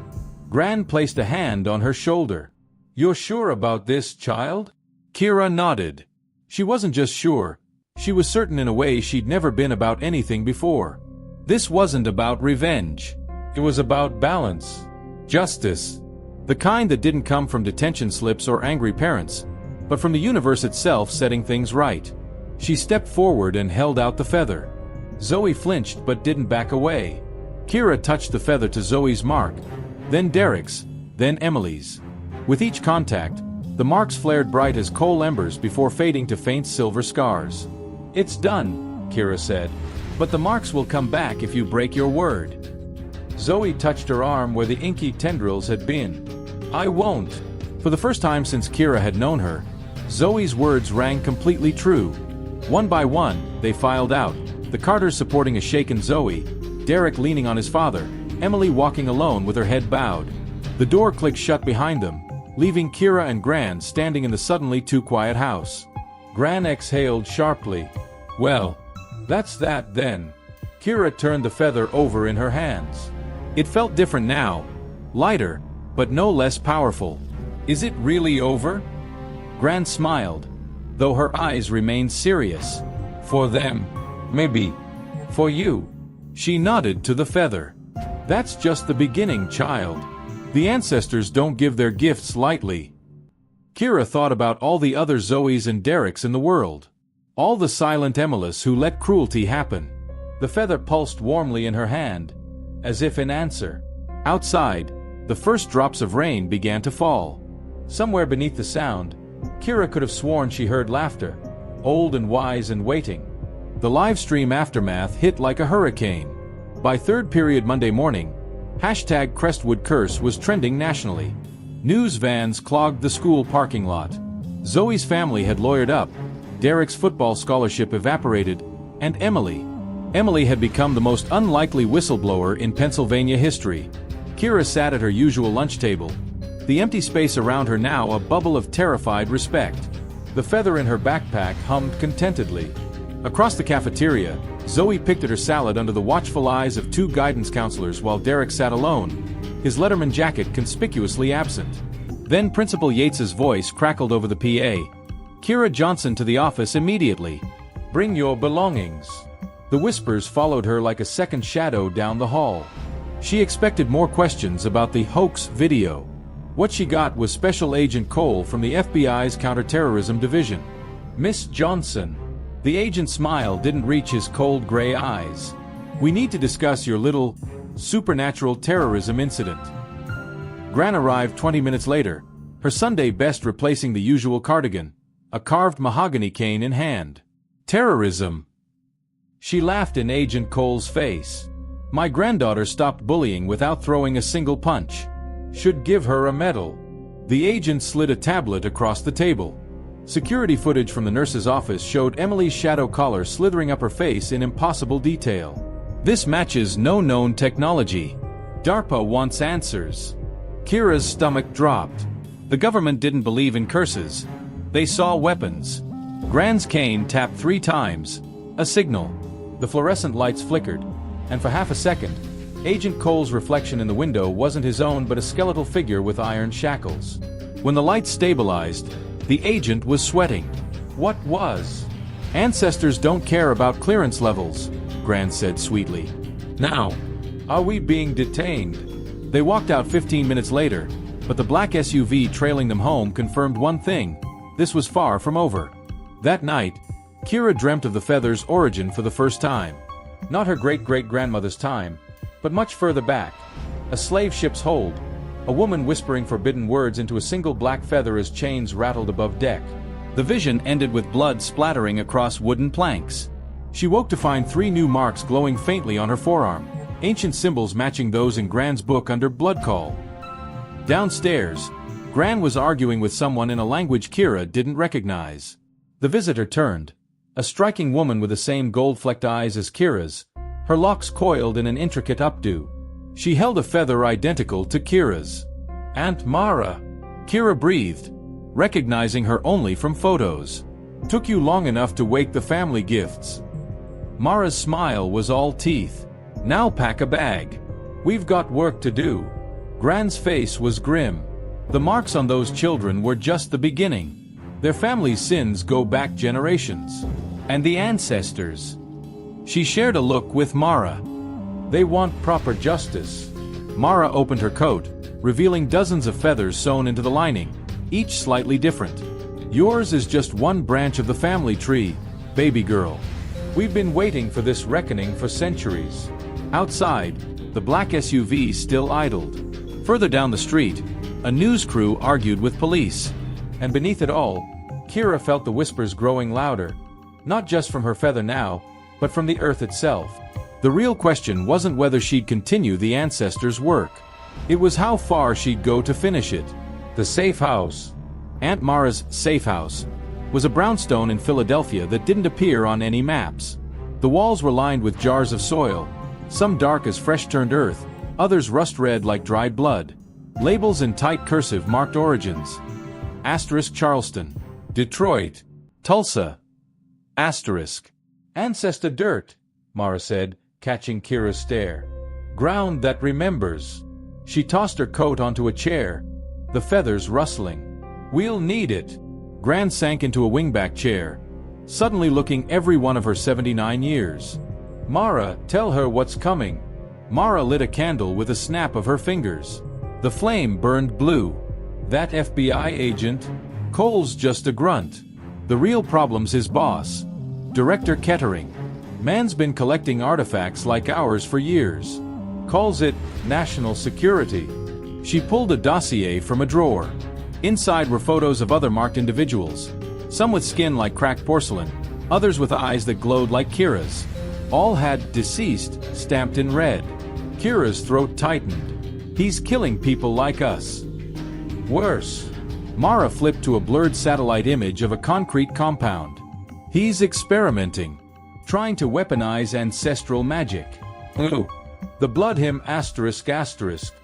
Gran placed a hand on her shoulder. "You're sure about this, child?" Kira nodded. She wasn't just sure, she was certain in a way she'd never been about anything before. This wasn't about revenge. It was about balance. Justice. The kind that didn't come from detention slips or angry parents, but from the universe itself setting things right. She stepped forward and held out the feather. Zoe flinched but didn't back away. Kira touched the feather to Zoe's mark, then Derek's, then Emily's. With each contact, the marks flared bright as coal embers before fading to faint silver scars. "It's done," Kira said. But the marks will come back if you break your word. Zoe touched her arm where the inky tendrils had been. I won't. For the first time since Kira had known her, Zoe's words rang completely true. One by one, they filed out, the Carters supporting a shaken Zoe, Derek leaning on his father, Emily walking alone with her head bowed. The door clicked shut behind them, leaving Kira and Gran standing in the suddenly too quiet house. Gran exhaled sharply. Well, that's that then. Kira turned the feather over in her hands. It felt different now, lighter, but no less powerful. Is it really over? Gran smiled, though her eyes remained serious. For them, maybe. For you. She nodded to the feather. That's just the beginning, child. The ancestors don't give their gifts lightly. Kira thought about all the other Zoes and Dereks in the world. All the silent Emilis who let cruelty happen. The feather pulsed warmly in her hand, as if in answer. Outside, the first drops of rain began to fall. Somewhere beneath the sound, Kira could have sworn she heard laughter, old and wise and waiting. The live stream aftermath hit like a hurricane. By third period Monday morning, #CrestwoodCurse was trending nationally. News vans clogged the school parking lot. Zoe's family had lawyered up, Derek's football scholarship evaporated, and Emily had become the most unlikely whistleblower in Pennsylvania history. Kira sat at her usual lunch table, the empty space around her now a bubble of terrified respect. The feather in her backpack hummed contentedly. Across the cafeteria, Zoe picked at her salad under the watchful eyes of two guidance counselors while Derek sat alone, his Letterman jacket conspicuously absent. Then Principal Yates's voice crackled over the PA. Kira Johnson to the office immediately. Bring your belongings. The whispers followed her like a second shadow down the hall. She expected more questions about the hoax video. What she got was Special Agent Cole from the FBI's Counterterrorism Division. Miss Johnson. The agent's smile didn't reach his cold gray eyes. We need to discuss your little supernatural terrorism incident. Gran arrived 20 minutes later, her Sunday best replacing the usual cardigan, a carved mahogany cane in hand. Terrorism. She laughed in Agent Cole's face. My granddaughter stopped bullying without throwing a single punch. Should give her a medal. The agent slid a tablet across the table. Security footage from the nurse's office showed Emily's shadow collar slithering up her face in impossible detail. This matches no known technology. DARPA wants answers. Kira's stomach dropped. The government didn't believe in curses. They saw weapons. Gran's cane tapped 3 times. A signal. The fluorescent lights flickered, and for half a second, Agent Cole's reflection in the window wasn't his own but a skeletal figure with iron shackles. When the lights stabilized, the agent was sweating. What was? Ancestors don't care about clearance levels, Gran said sweetly. Now, are we being detained? They walked out 15 minutes later, but the black SUV trailing them home confirmed one thing. This was far from over. That night, Kira dreamt of the feather's origin for the first time. Not her great-great-grandmother's time, but much further back. A slave ship's hold. A woman whispering forbidden words into a single black feather as chains rattled above deck. The vision ended with blood splattering across wooden planks. She woke to find 3 new marks glowing faintly on her forearm, ancient symbols matching those in Gran's book under blood call. Downstairs, Gran was arguing with someone in a language Kira didn't recognize. The visitor turned. A striking woman with the same gold-flecked eyes as Kira's, her locks coiled in an intricate updo. She held a feather identical to Kira's. Aunt Mara. Kira breathed, recognizing her only from photos. Took you long enough to wake the family gifts. Mara's smile was all teeth. Now pack a bag. We've got work to do. Gran's face was grim. The marks on those children were just the beginning. Their family's sins go back generations. And the ancestors. She shared a look with Mara. They want proper justice. Mara opened her coat, revealing dozens of feathers sewn into the lining, each slightly different. Yours is just one branch of the family tree, baby girl. We've been waiting for this reckoning for centuries. Outside, the black SUV still idled. Further down the street, a news crew argued with police. And beneath it all, Kira felt the whispers growing louder, not just from her feather now, but from the earth itself. The real question wasn't whether she'd continue the ancestors' work. It was how far she'd go to finish it. The safe house. Aunt Mara's safe house was a brownstone in Philadelphia that didn't appear on any maps. The walls were lined with jars of soil, some dark as fresh-turned earth, others rust-red like dried blood. Labels in tight cursive marked origins. Asterisk Charleston, Detroit, Tulsa. Asterisk. Ancestor dirt, Mara said, catching Kira's stare. Ground that remembers. She tossed her coat onto a chair, the feathers rustling. We'll need it. Gran sank into a wingback chair, suddenly looking every one of her 79 years. Mara, tell her what's coming. Mara lit a candle with a snap of her fingers. The flame burned blue. That FBI agent? Cole's just a grunt. The real problem's his boss, Director Kettering. Man's been collecting artifacts like ours for years. Calls it national security. She pulled a dossier from a drawer. Inside were photos of other marked individuals, some with skin like cracked porcelain, others with eyes that glowed like Kira's. All had deceased stamped in red. Kira's throat tightened. He's killing people like us. Worse. Mara flipped to a blurred satellite image of a concrete compound. He's experimenting, trying to weaponize ancestral magic. Ooh. The blood hymn asterisk asterisk.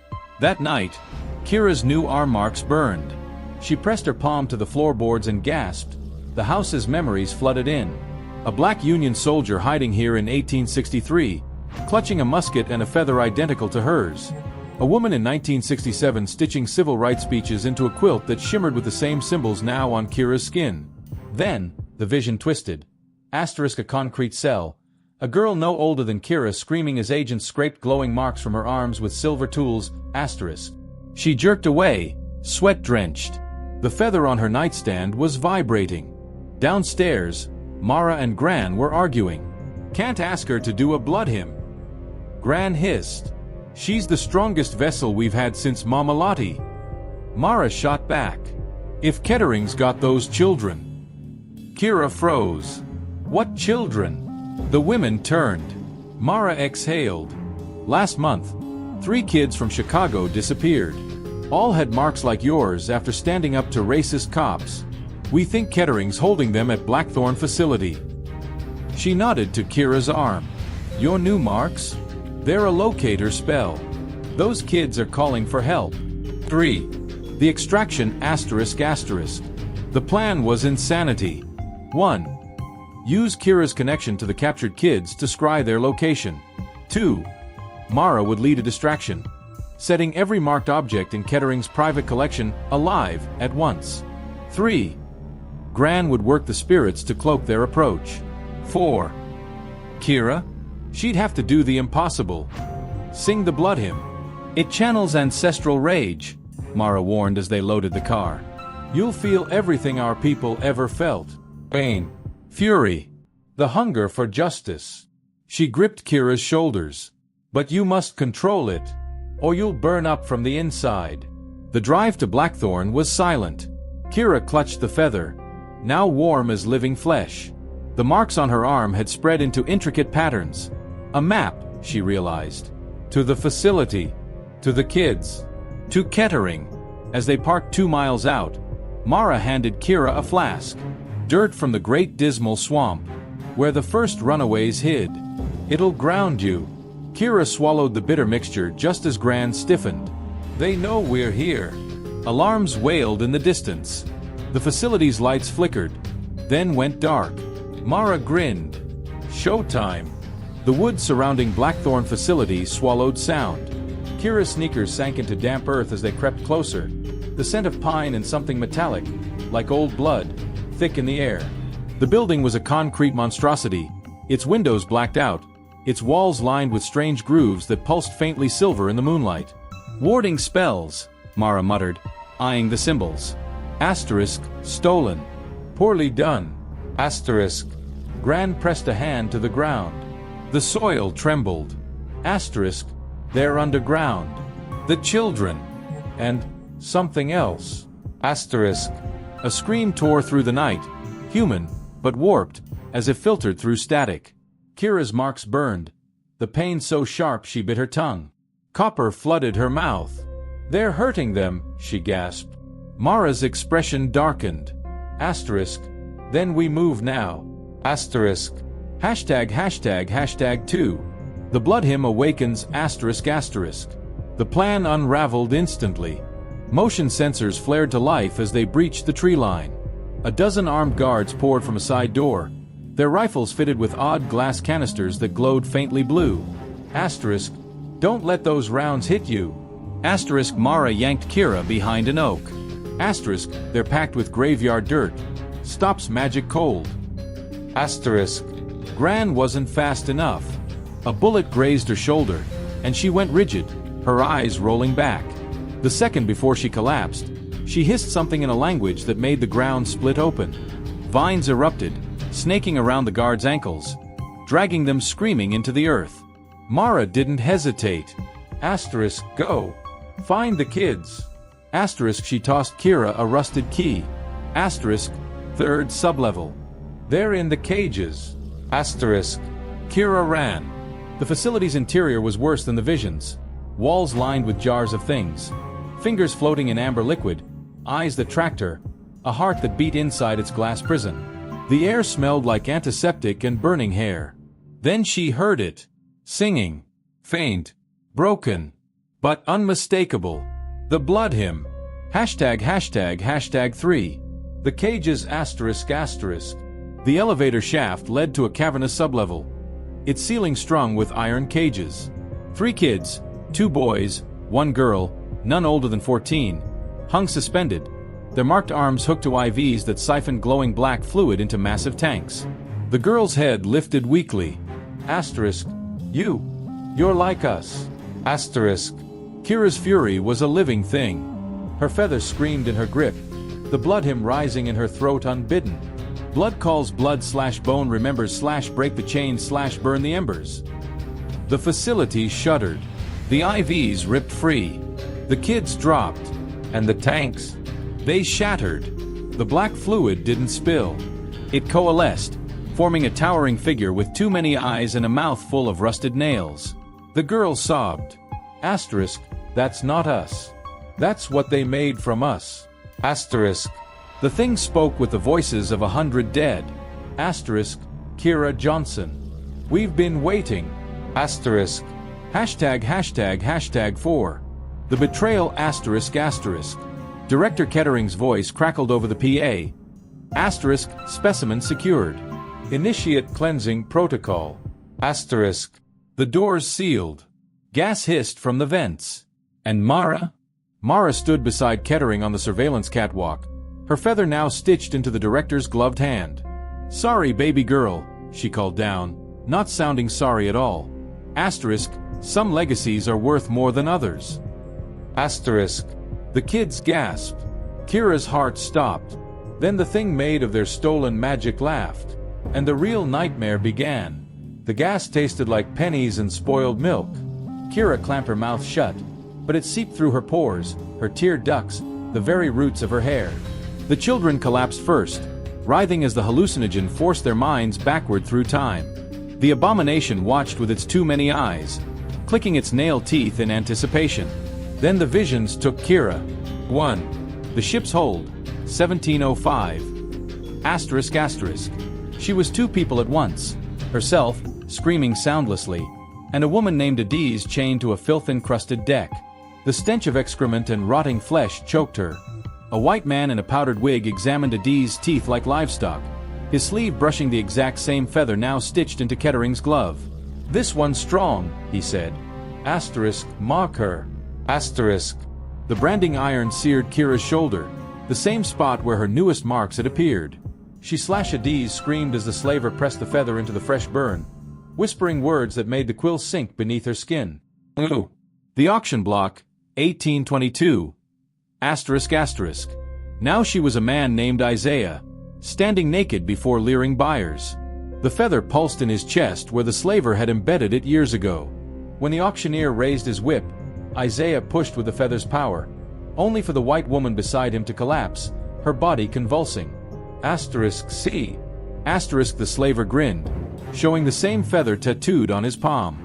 That night, Kira's new arm marks burned. She pressed her palm to the floorboards and gasped. The house's memories flooded in. A black Union soldier hiding here in 1863, clutching a musket and a feather identical to hers. A woman in 1967 stitching civil rights speeches into a quilt that shimmered with the same symbols now on Kira's skin. Then, the vision twisted. Asterisk a concrete cell. A girl no older than Kira screaming as agents scraped glowing marks from her arms with silver tools. Asterisk. She jerked away, sweat-drenched. The feather on her nightstand was vibrating. Downstairs, Mara and Gran were arguing. Can't ask her to do a blood hymn. Gran hissed. She's the strongest vessel we've had since Mama Lottie. Mara shot back. If Kettering's got those children. Kira froze. What children? The women turned. Mara exhaled. Last month, 3 kids from Chicago disappeared. All had marks like yours after standing up to racist cops. We think Kettering's holding them at Blackthorn facility. She nodded to Kira's arm. Your new marks? They're a locator spell. Those kids are calling for help. 3. The extraction asterisk asterisk. The plan was insanity. 1. Use Kira's connection to the captured kids to scry their location. 2. Mara would lead a distraction, setting every marked object in Kettering's private collection alive at once. 3. Gran would work the spirits to cloak their approach. 4. Kira? She'd have to do the impossible. Sing the blood hymn. It channels ancestral rage, Mara warned as they loaded the car. You'll feel everything our people ever felt. Pain. Fury. The hunger for justice. She gripped Kira's shoulders. But you must control it, or you'll burn up from the inside. The drive to Blackthorn was silent. Kira clutched the feather, now warm as living flesh. The marks on her arm had spread into intricate patterns. A map, she realized. To the facility. To the kids. To Kettering. As they parked 2 miles out, Mara handed Kira a flask. Dirt from the Great Dismal Swamp, where the first runaways hid. It'll ground you. Kira swallowed the bitter mixture just as Gran stiffened. They know we're here. Alarms wailed in the distance. The facility's lights flickered, then went dark. Mara grinned. Showtime. The woods surrounding Blackthorn facility swallowed sound. Kira's sneakers sank into damp earth as they crept closer. The scent of pine and something metallic, like old blood, thick in the air. The building was a concrete monstrosity, its windows blacked out, its walls lined with strange grooves that pulsed faintly silver in the moonlight. Warding spells, Mara muttered, eyeing the symbols. Asterisk, stolen. Poorly done. Asterisk. Gran pressed a hand to the ground. The soil trembled. Asterisk, they're underground. The children. And something else. Asterisk. A scream tore through the night, human, but warped, as if filtered through static. Kira's marks burned, the pain so sharp she bit her tongue. Copper flooded her mouth. "They're hurting them," she gasped. Mara's expression darkened. Asterisk. "Then we move now." Asterisk. ###2. The blood hymn awakens asterisk asterisk. The plan unraveled instantly. Motion sensors flared to life as they breached the tree line. A dozen armed guards poured from a side door, their rifles fitted with odd glass canisters that glowed faintly blue. Asterisk. "Don't let those rounds hit you." Asterisk. Mara yanked Kira behind an oak. Asterisk. "They're packed with graveyard dirt. Stops magic cold." Asterisk. Gran wasn't fast enough. A bullet grazed her shoulder, and she went rigid, her eyes rolling back. The second before she collapsed, she hissed something in a language that made the ground split open. Vines erupted, snaking around the guards' ankles, dragging them screaming into the earth. Mara didn't hesitate. Asterisk. "Go. Find the kids." Asterisk. She tossed Kira a rusted key. Asterisk. "Third sublevel. They're in the cages." Asterisk. Kira ran. The facility's interior was worse than the visions. Walls lined with jars of things. Fingers floating in amber liquid. Eyes that tracked her. A heart that beat inside its glass prison. The air smelled like antiseptic and burning hair. Then she heard it. Singing. Faint. Broken. But unmistakable. The blood hymn. ###3. The cages asterisk asterisk. The elevator shaft led to a cavernous sublevel, its ceiling strung with iron cages. 3 kids, 2 boys, 1 girl, none older than 14, hung suspended, their marked arms hooked to IVs that siphoned glowing black fluid into massive tanks. The girl's head lifted weakly. Asterisk. You're like us." Asterisk. Kira's fury was a living thing. Her feathers screamed in her grip, the blood hymn rising in her throat unbidden. Blood calls blood / bone remembers / break the chain / burn the embers. The facility shuddered. The IVs ripped free. The kids dropped. And the tanks? They shattered. The black fluid didn't spill. It coalesced, forming a towering figure with too many eyes and a mouth full of rusted nails. The girl sobbed. Asterisk. "That's not us. That's what they made from us." Asterisk. The thing spoke with the voices of 100 dead. Asterisk. Kira Johnson. "We've been waiting." Asterisk. ###4. The betrayal asterisk asterisk. Director Kettering's voice crackled over the PA. Asterisk. Specimen secured. Initiate cleansing protocol. Asterisk. The doors sealed. Gas hissed from the vents. And Mara? Mara stood beside Kettering on the surveillance catwalk, her feather now stitched into the director's gloved hand. "Sorry, baby girl," she called down, not sounding sorry at all. Asterisk. Some legacies are worth more than others. Asterisk. The kids gasped. Kira's heart stopped. Then the thing made of their stolen magic laughed. And the real nightmare began. The gas tasted like pennies and spoiled milk. Kira clamped her mouth shut, but it seeped through her pores, her tear ducts, the very roots of her hair. The children collapsed first, writhing as the hallucinogen forced their minds backward through time. The abomination watched with its too many eyes, clicking its nail teeth in anticipation. Then the visions took Kira. 1. The ship's hold, 1705. Asterisk asterisk. She was 2 people at once. Herself, screaming soundlessly, and a woman named Adiz chained to a filth-encrusted deck. The stench of excrement and rotting flesh choked her. A white man in a powdered wig examined Adiz's teeth like livestock, his sleeve brushing the exact same feather now stitched into Kettering's glove. "This one's strong," he said. Asterisk. Mark her. Asterisk. The branding iron seared Kira's shoulder, the same spot where her newest marks had appeared. She / Adiz screamed as the slaver pressed the feather into the fresh burn, whispering words that made the quill sink beneath her skin. "Ooh." The auction block, 1822. Asterisk asterisk. Now she was a man named Isaiah, standing naked before leering buyers. The feather pulsed in his chest where the slaver had embedded it years ago. When the auctioneer raised his whip, Isaiah pushed with the feather's power, only for the white woman beside him to collapse, her body convulsing. Asterisk C. Asterisk. The slaver grinned, showing the same feather tattooed on his palm.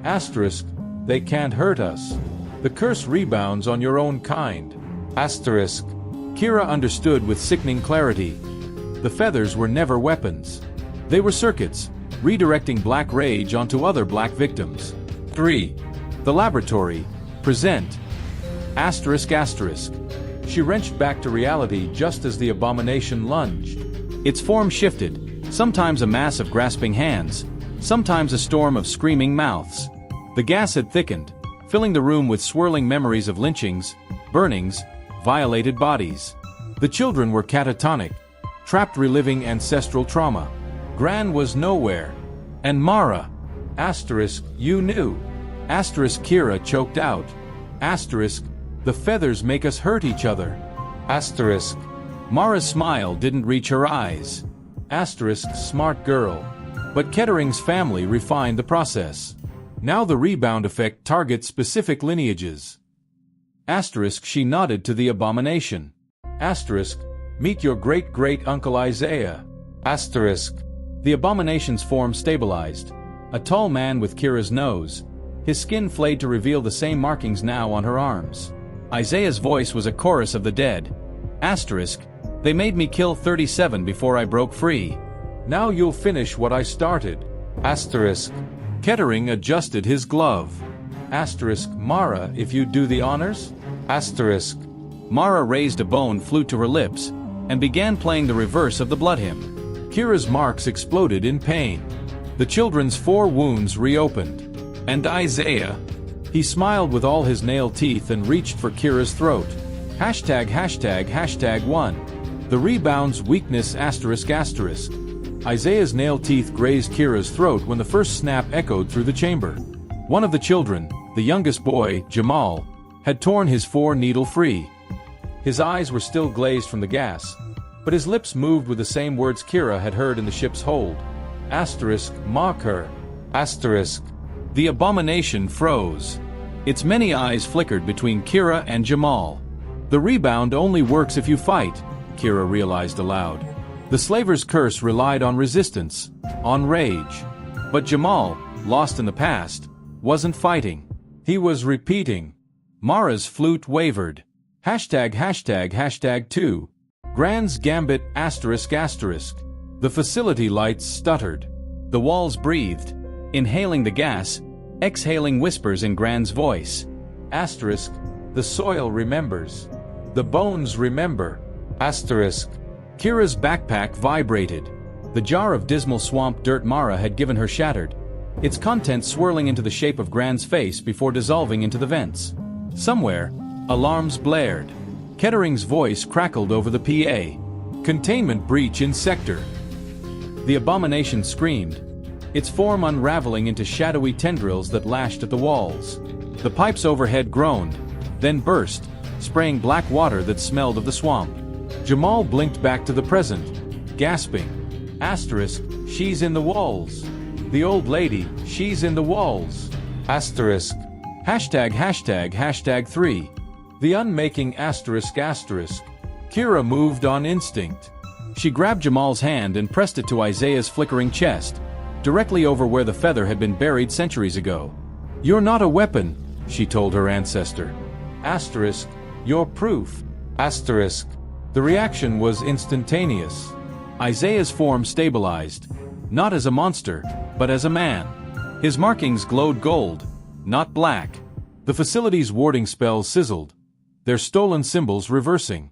Asterisk, they can't hurt us. The curse rebounds on your own kind. Asterisk. Kira understood with sickening clarity. The feathers were never weapons. They were circuits, redirecting black rage onto other black victims. 3. The laboratory. Present. Asterisk asterisk. She wrenched back to reality just as the abomination lunged. Its form shifted, sometimes a mass of grasping hands, sometimes a storm of screaming mouths. The gas had thickened, filling the room with swirling memories of lynchings, burnings, violated bodies. The children were catatonic, trapped reliving ancestral trauma. Gran was nowhere. And Mara. Asterisk, you knew. Asterisk, Kira choked out. Asterisk, the feathers make us hurt each other. Asterisk, Mara's smile didn't reach her eyes. Asterisk, smart girl. But Kettering's family refined the process. Now the rebound effect targets specific lineages. Asterisk, she nodded to the abomination. Asterisk, meet your great-great-uncle Isaiah. Asterisk, the abomination's form stabilized. A tall man with Kira's nose. His skin flayed to reveal the same markings now on her arms. Isaiah's voice was a chorus of the dead. Asterisk, they made me kill 37 before I broke free. Now you'll finish what I started. Asterisk, Kettering adjusted his glove. Asterisk, Mara, if you'd do the honors? Asterisk. Mara raised a bone flute to her lips and began playing the reverse of the blood hymn. Kira's marks exploded in pain. The children's 4 wounds reopened. And Isaiah? He smiled with all his nail teeth and reached for Kira's throat. Hashtag hashtag hashtag 1. The rebound's weakness asterisk asterisk. Isaiah's nail teeth grazed Kira's throat when the first snap echoed through the chamber. One of the children, the youngest boy, Jamal, had torn his 4-needle free. His eyes were still glazed from the gas, but his lips moved with the same words Kira had heard in the ship's hold. Asterisk, mock her. Asterisk. The abomination froze. Its many eyes flickered between Kira and Jamal. The rebound only works if you fight, Kira realized aloud. The slaver's curse relied on resistance, on rage. But Jamal, lost in the past, wasn't fighting. He was repeating. Mara's flute wavered. Hashtag hashtag hashtag 2. Gran's gambit asterisk asterisk. The facility lights stuttered. The walls breathed, inhaling the gas, exhaling whispers in Gran's voice. Asterisk, the soil remembers. The bones remember. Asterisk. Kira's backpack vibrated. The jar of dismal swamp dirt Mara had given her shattered, its contents swirling into the shape of Gran's face before dissolving into the vents. Somewhere, alarms blared. Kettering's voice crackled over the PA. Containment breach in sector. The abomination screamed, its form unraveling into shadowy tendrils that lashed at the walls. The pipes overhead groaned, then burst, spraying black water that smelled of the swamp. Jamal blinked back to the present, gasping. Asterisk, she's in the walls. The old lady, she's in the walls. Asterisk. Hashtag hashtag hashtag 3. The unmaking asterisk asterisk. Kira moved on instinct. She grabbed Jamal's hand and pressed it to Isaiah's flickering chest, directly over where the feather had been buried centuries ago. You're not a weapon, she told her ancestor. Asterisk, you're proof. Asterisk. The reaction was instantaneous. Isaiah's form stabilized, not as a monster, but as a man. His markings glowed gold, not black. The facility's warding spells sizzled, their stolen symbols reversing.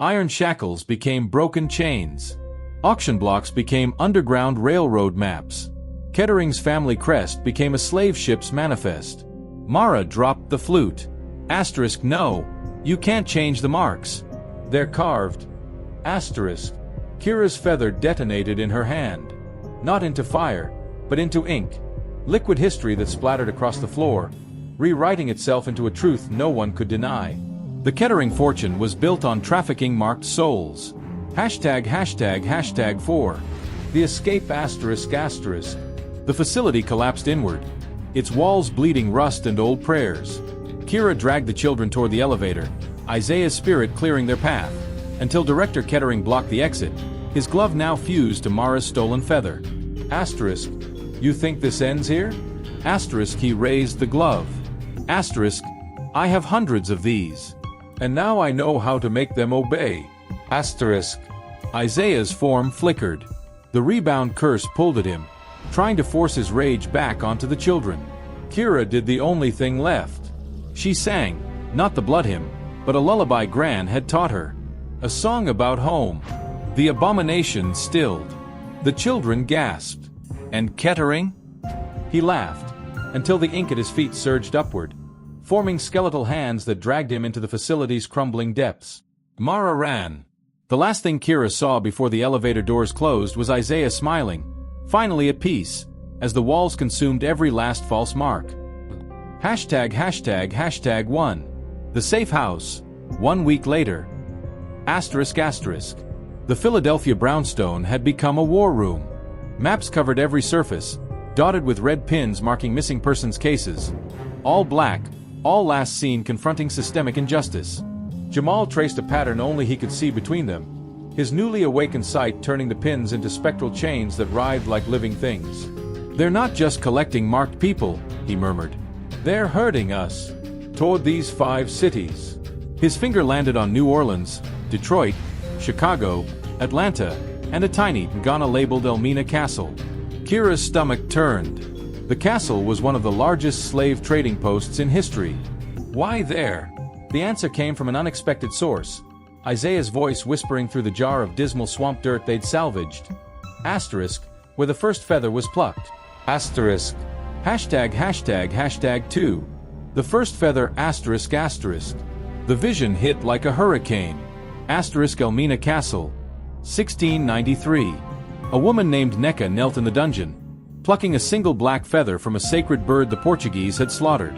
Iron shackles became broken chains. Auction blocks became underground railroad maps. Kettering's family crest became a slave ship's manifest. Mara dropped the flute. Asterisk, no, you can't change the marks. They're carved. Asterisk. Kira's feather detonated in her hand. Not into fire, but into ink. Liquid history that splattered across the floor, rewriting itself into a truth no one could deny. The Kettering fortune was built on trafficking marked souls. Hashtag hashtag hashtag 4. The escape asterisk asterisk. The facility collapsed inward, its walls bleeding rust and old prayers. Kira dragged the children toward the elevator, Isaiah's spirit clearing their path, until Director Kettering blocked the exit, his glove now fused to Mara's stolen feather. Asterisk, You think this ends here? Asterisk, he raised the glove. Asterisk, I have hundreds of these. And now I know how to make them obey. Asterisk. Isaiah's form flickered. The rebound curse pulled at him, trying to force his rage back onto the children. Kira did the only thing left. She sang, not the blood hymn, but a lullaby Gran had taught her. A song about home. The abomination stilled. The children gasped. And Kettering? He laughed, until the ink at his feet surged upward, forming skeletal hands that dragged him into the facility's crumbling depths. Mara ran. The last thing Kira saw before the elevator doors closed was Isaiah smiling, finally at peace, as the walls consumed every last false mark. #####1. The safe house. 1 week later. ****. The Philadelphia brownstone had become a war room. Maps covered every surface, dotted with red pins marking missing persons cases. All black, all last seen confronting systemic injustice. Jamal traced a pattern only he could see between them, his newly awakened sight turning the pins into spectral chains that writhed like living things. They're not just collecting marked people, he murmured. They're herding us toward these 5 cities. His finger landed on New Orleans, Detroit, Chicago, Atlanta, and a tiny Ghana labeled Elmina Castle. Kira's stomach turned. The castle was one of the largest slave trading posts in history. Why there? The answer came from an unexpected source, Isaiah's voice whispering through the jar of dismal swamp dirt they'd salvaged. Asterisk, where the first feather was plucked. Asterisk. ####2. The first feather asterisk asterisk. The vision hit like a hurricane. Asterisk Elmina Castle. 1693. A woman named Neka knelt in the dungeon, plucking a single black feather from a sacred bird the Portuguese had slaughtered.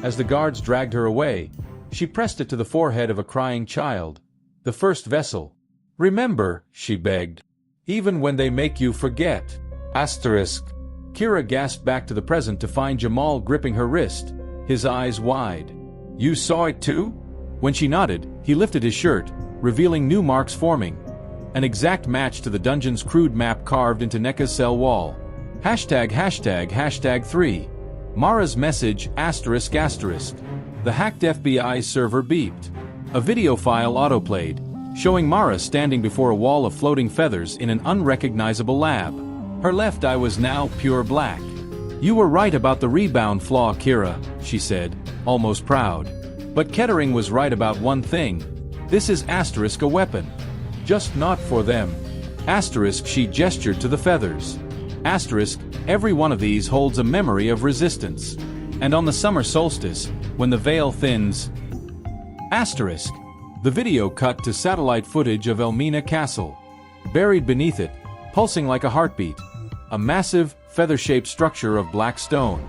As the guards dragged her away, she pressed it to the forehead of a crying child. The first vessel. Remember, she begged. Even when they make you forget. Asterisk. Kira gasped back to the present to find Jamal gripping her wrist, his eyes wide. You saw it too? When she nodded, he lifted his shirt, revealing new marks forming. An exact match to the dungeon's crude map carved into Neka's cell wall. ####3. Mara's message asterisk asterisk. The hacked FBI server beeped. A video file autoplayed, showing Mara standing before a wall of floating feathers in an unrecognizable lab. Her left eye was now pure black. You were right about the rebound flaw, Kira, she said, almost proud. But Kettering was right about one thing. This is asterisk a weapon. Just not for them. Asterisk, she gestured to the feathers. Asterisk, every one of these holds a memory of resistance. And on the summer solstice, when the veil thins. Asterisk. The video cut to satellite footage of Elmina Castle. Buried beneath it, pulsing like a heartbeat, a massive, feather-shaped structure of black stone.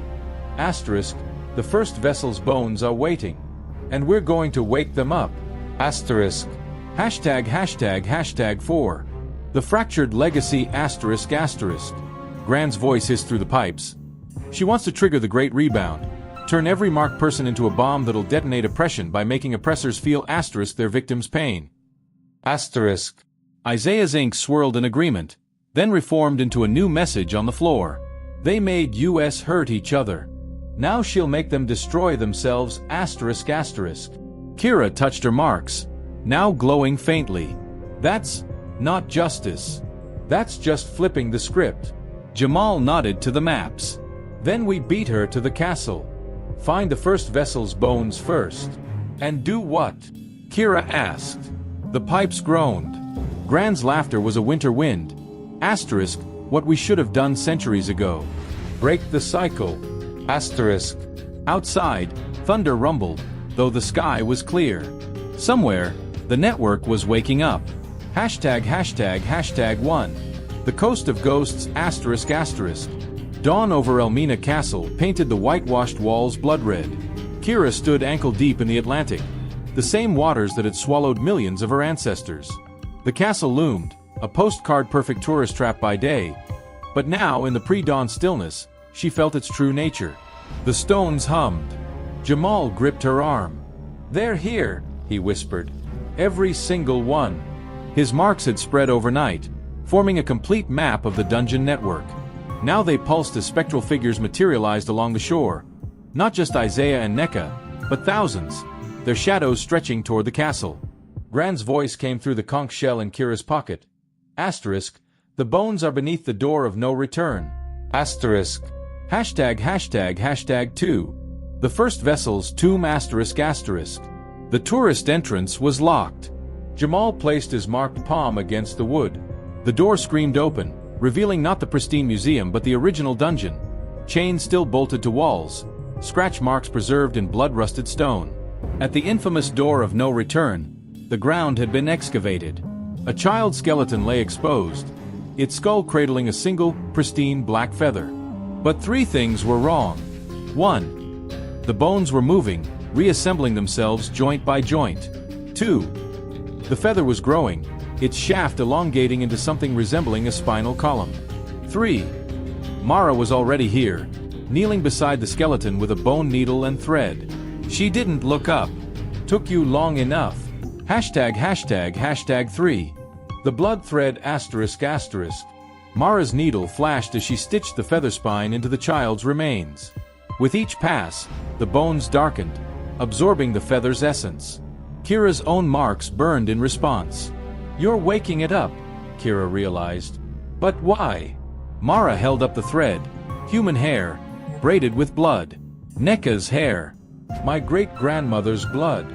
Asterisk, the first vessel's bones are waiting. And we're going to wake them up. Asterisk. ####4. The fractured legacy asterisk asterisk. Gran's voice hissed through the pipes. She wants to trigger the Great Rebound. Turn every marked person into a bomb that'll detonate oppression by making oppressors feel asterisk their victims' pain. Asterisk. Isaiah's ink swirled in agreement, then reformed into a new message on the floor. They made us hurt each other. Now she'll make them destroy themselves asterisk asterisk. Kira touched her marks, now glowing faintly. That's not justice. That's just flipping the script. Jamal nodded to the maps. Then we beat her to the castle. Find the first vessel's bones first. And do what? Kira asked. The pipes groaned. Gran's laughter was a winter wind. Asterisk, what we should have done centuries ago. Break the cycle. Asterisk. Outside, thunder rumbled, though the sky was clear. Somewhere, the network was waking up. ####1. The Coast of Ghosts asterisk asterisk. Dawn over Elmina Castle painted the whitewashed walls blood red. Kira stood ankle-deep in the Atlantic, the same waters that had swallowed millions of her ancestors. The castle loomed, a postcard-perfect tourist trap by day, but now in the pre-dawn stillness, she felt its true nature. The stones hummed. Jamal gripped her arm. They're here, he whispered. Every single one. His marks had spread overnight, forming a complete map of the dungeon network. Now they pulsed as spectral figures materialized along the shore. Not just Isaiah and NECA, but thousands, their shadows stretching toward the castle. Gran's voice came through the conch shell in Kira's pocket. Asterisk, the bones are beneath the door of no return. Asterisk. Hashtag 2. The first vessel's tomb asterisk. The tourist entrance was locked. Jamal placed his marked palm against the wood. The door screamed open, revealing not the pristine museum but the original dungeon. Chains still bolted to walls, scratch marks preserved in blood-rusted stone. At the infamous door of no return, the ground had been excavated. A child skeleton lay exposed, its skull cradling a single, pristine black feather. But three things were wrong. 1. The bones were moving, reassembling themselves joint by joint. 2. The feather was growing, its shaft elongating into something resembling a spinal column. 3. Mara was already here, kneeling beside the skeleton with a bone needle and thread. She didn't look up. Took you long enough. Hashtag 3. The blood thread asterisk. Mara's needle flashed as she stitched the feather spine into the child's remains. With each pass, the bones darkened, absorbing the feather's essence. Kira's own marks burned in response. You're waking it up, Kira realized. But why? Mara held up the thread. Human hair, braided with blood. NECA's hair. My great-grandmother's blood.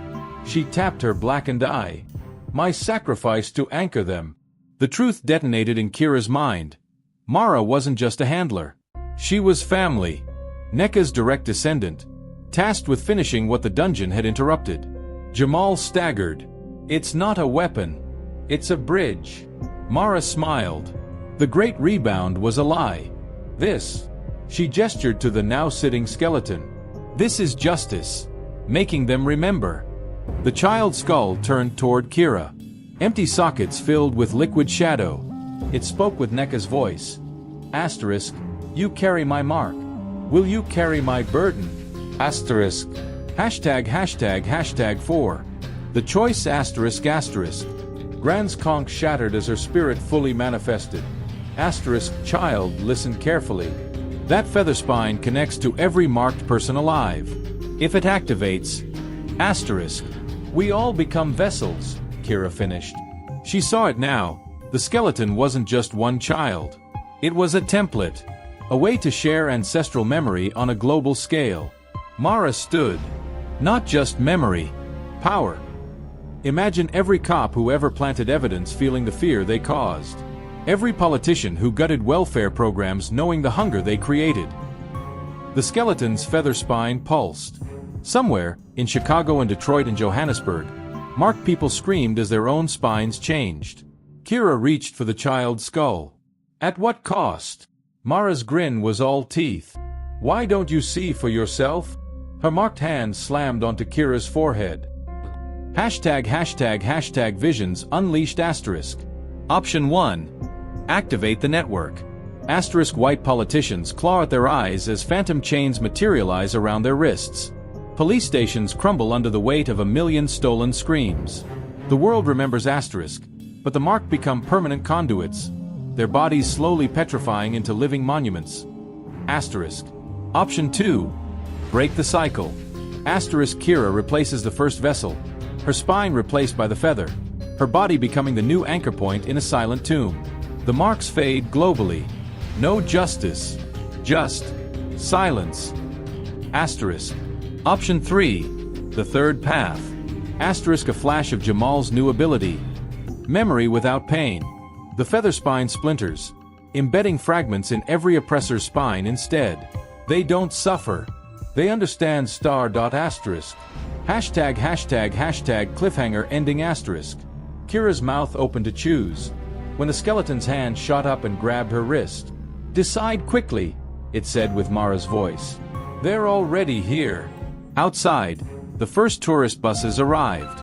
She tapped her blackened eye. My sacrifice to anchor them. The truth detonated in Kira's mind. Mara wasn't just a handler. She was family. NECA's direct descendant, tasked with finishing what the dungeon had interrupted. Jamal staggered. It's not a weapon. It's a bridge. Mara smiled. The great rebound was a lie. This. She gestured to the now-sitting skeleton. This is justice. Making them remember. The child's skull turned toward Kira. Empty sockets filled with liquid shadow. It spoke with NECA's voice. Asterisk, you carry my mark. Will you carry my burden? Asterisk. Hashtag 4. The choice asterisk. Gran's conch shattered as her spirit fully manifested. Asterisk, child, listen carefully. That feather spine connects to every marked person alive. If it activates, asterisk, we all become vessels, Kira finished. She saw it now. The skeleton wasn't just one child. It was a template, a way to share ancestral memory on a global scale. Mara stood. Not just memory, power. Imagine every cop who ever planted evidence feeling the fear they caused. Every politician who gutted welfare programs knowing the hunger they created. The skeleton's feather spine pulsed. Somewhere, in Chicago and Detroit and Johannesburg, marked people screamed as their own spines changed. Kira reached for the child's skull. At what cost? Mara's grin was all teeth. Why don't you see for yourself? Her marked hand slammed onto Kira's forehead. Hashtag visions unleashed asterisk. Option 1. Activate the network. Asterisk white politicians claw at their eyes as phantom chains materialize around their wrists. Police stations crumble under the weight of 1,000,000 stolen screams. The world remembers asterisk, but the marked become permanent conduits, their bodies slowly petrifying into living monuments. Asterisk. Option 2. Break the cycle. Asterisk Kira replaces the first vessel, her spine replaced by the feather, her body becoming the new anchor point in a silent tomb. The marks fade globally. No justice. Just silence. Asterisk. Option 3. The third path. Asterisk a flash of Jamal's new ability. Memory without pain. The feather spine splinters, embedding fragments in every oppressor's spine instead. They don't suffer. They understand asterisk. Hashtag cliffhanger ending asterisk. Kira's mouth opened to choose, when the skeleton's hand shot up and grabbed her wrist. Decide quickly, it said with Mara's voice. They're already here. Outside, the first tourist buses arrived.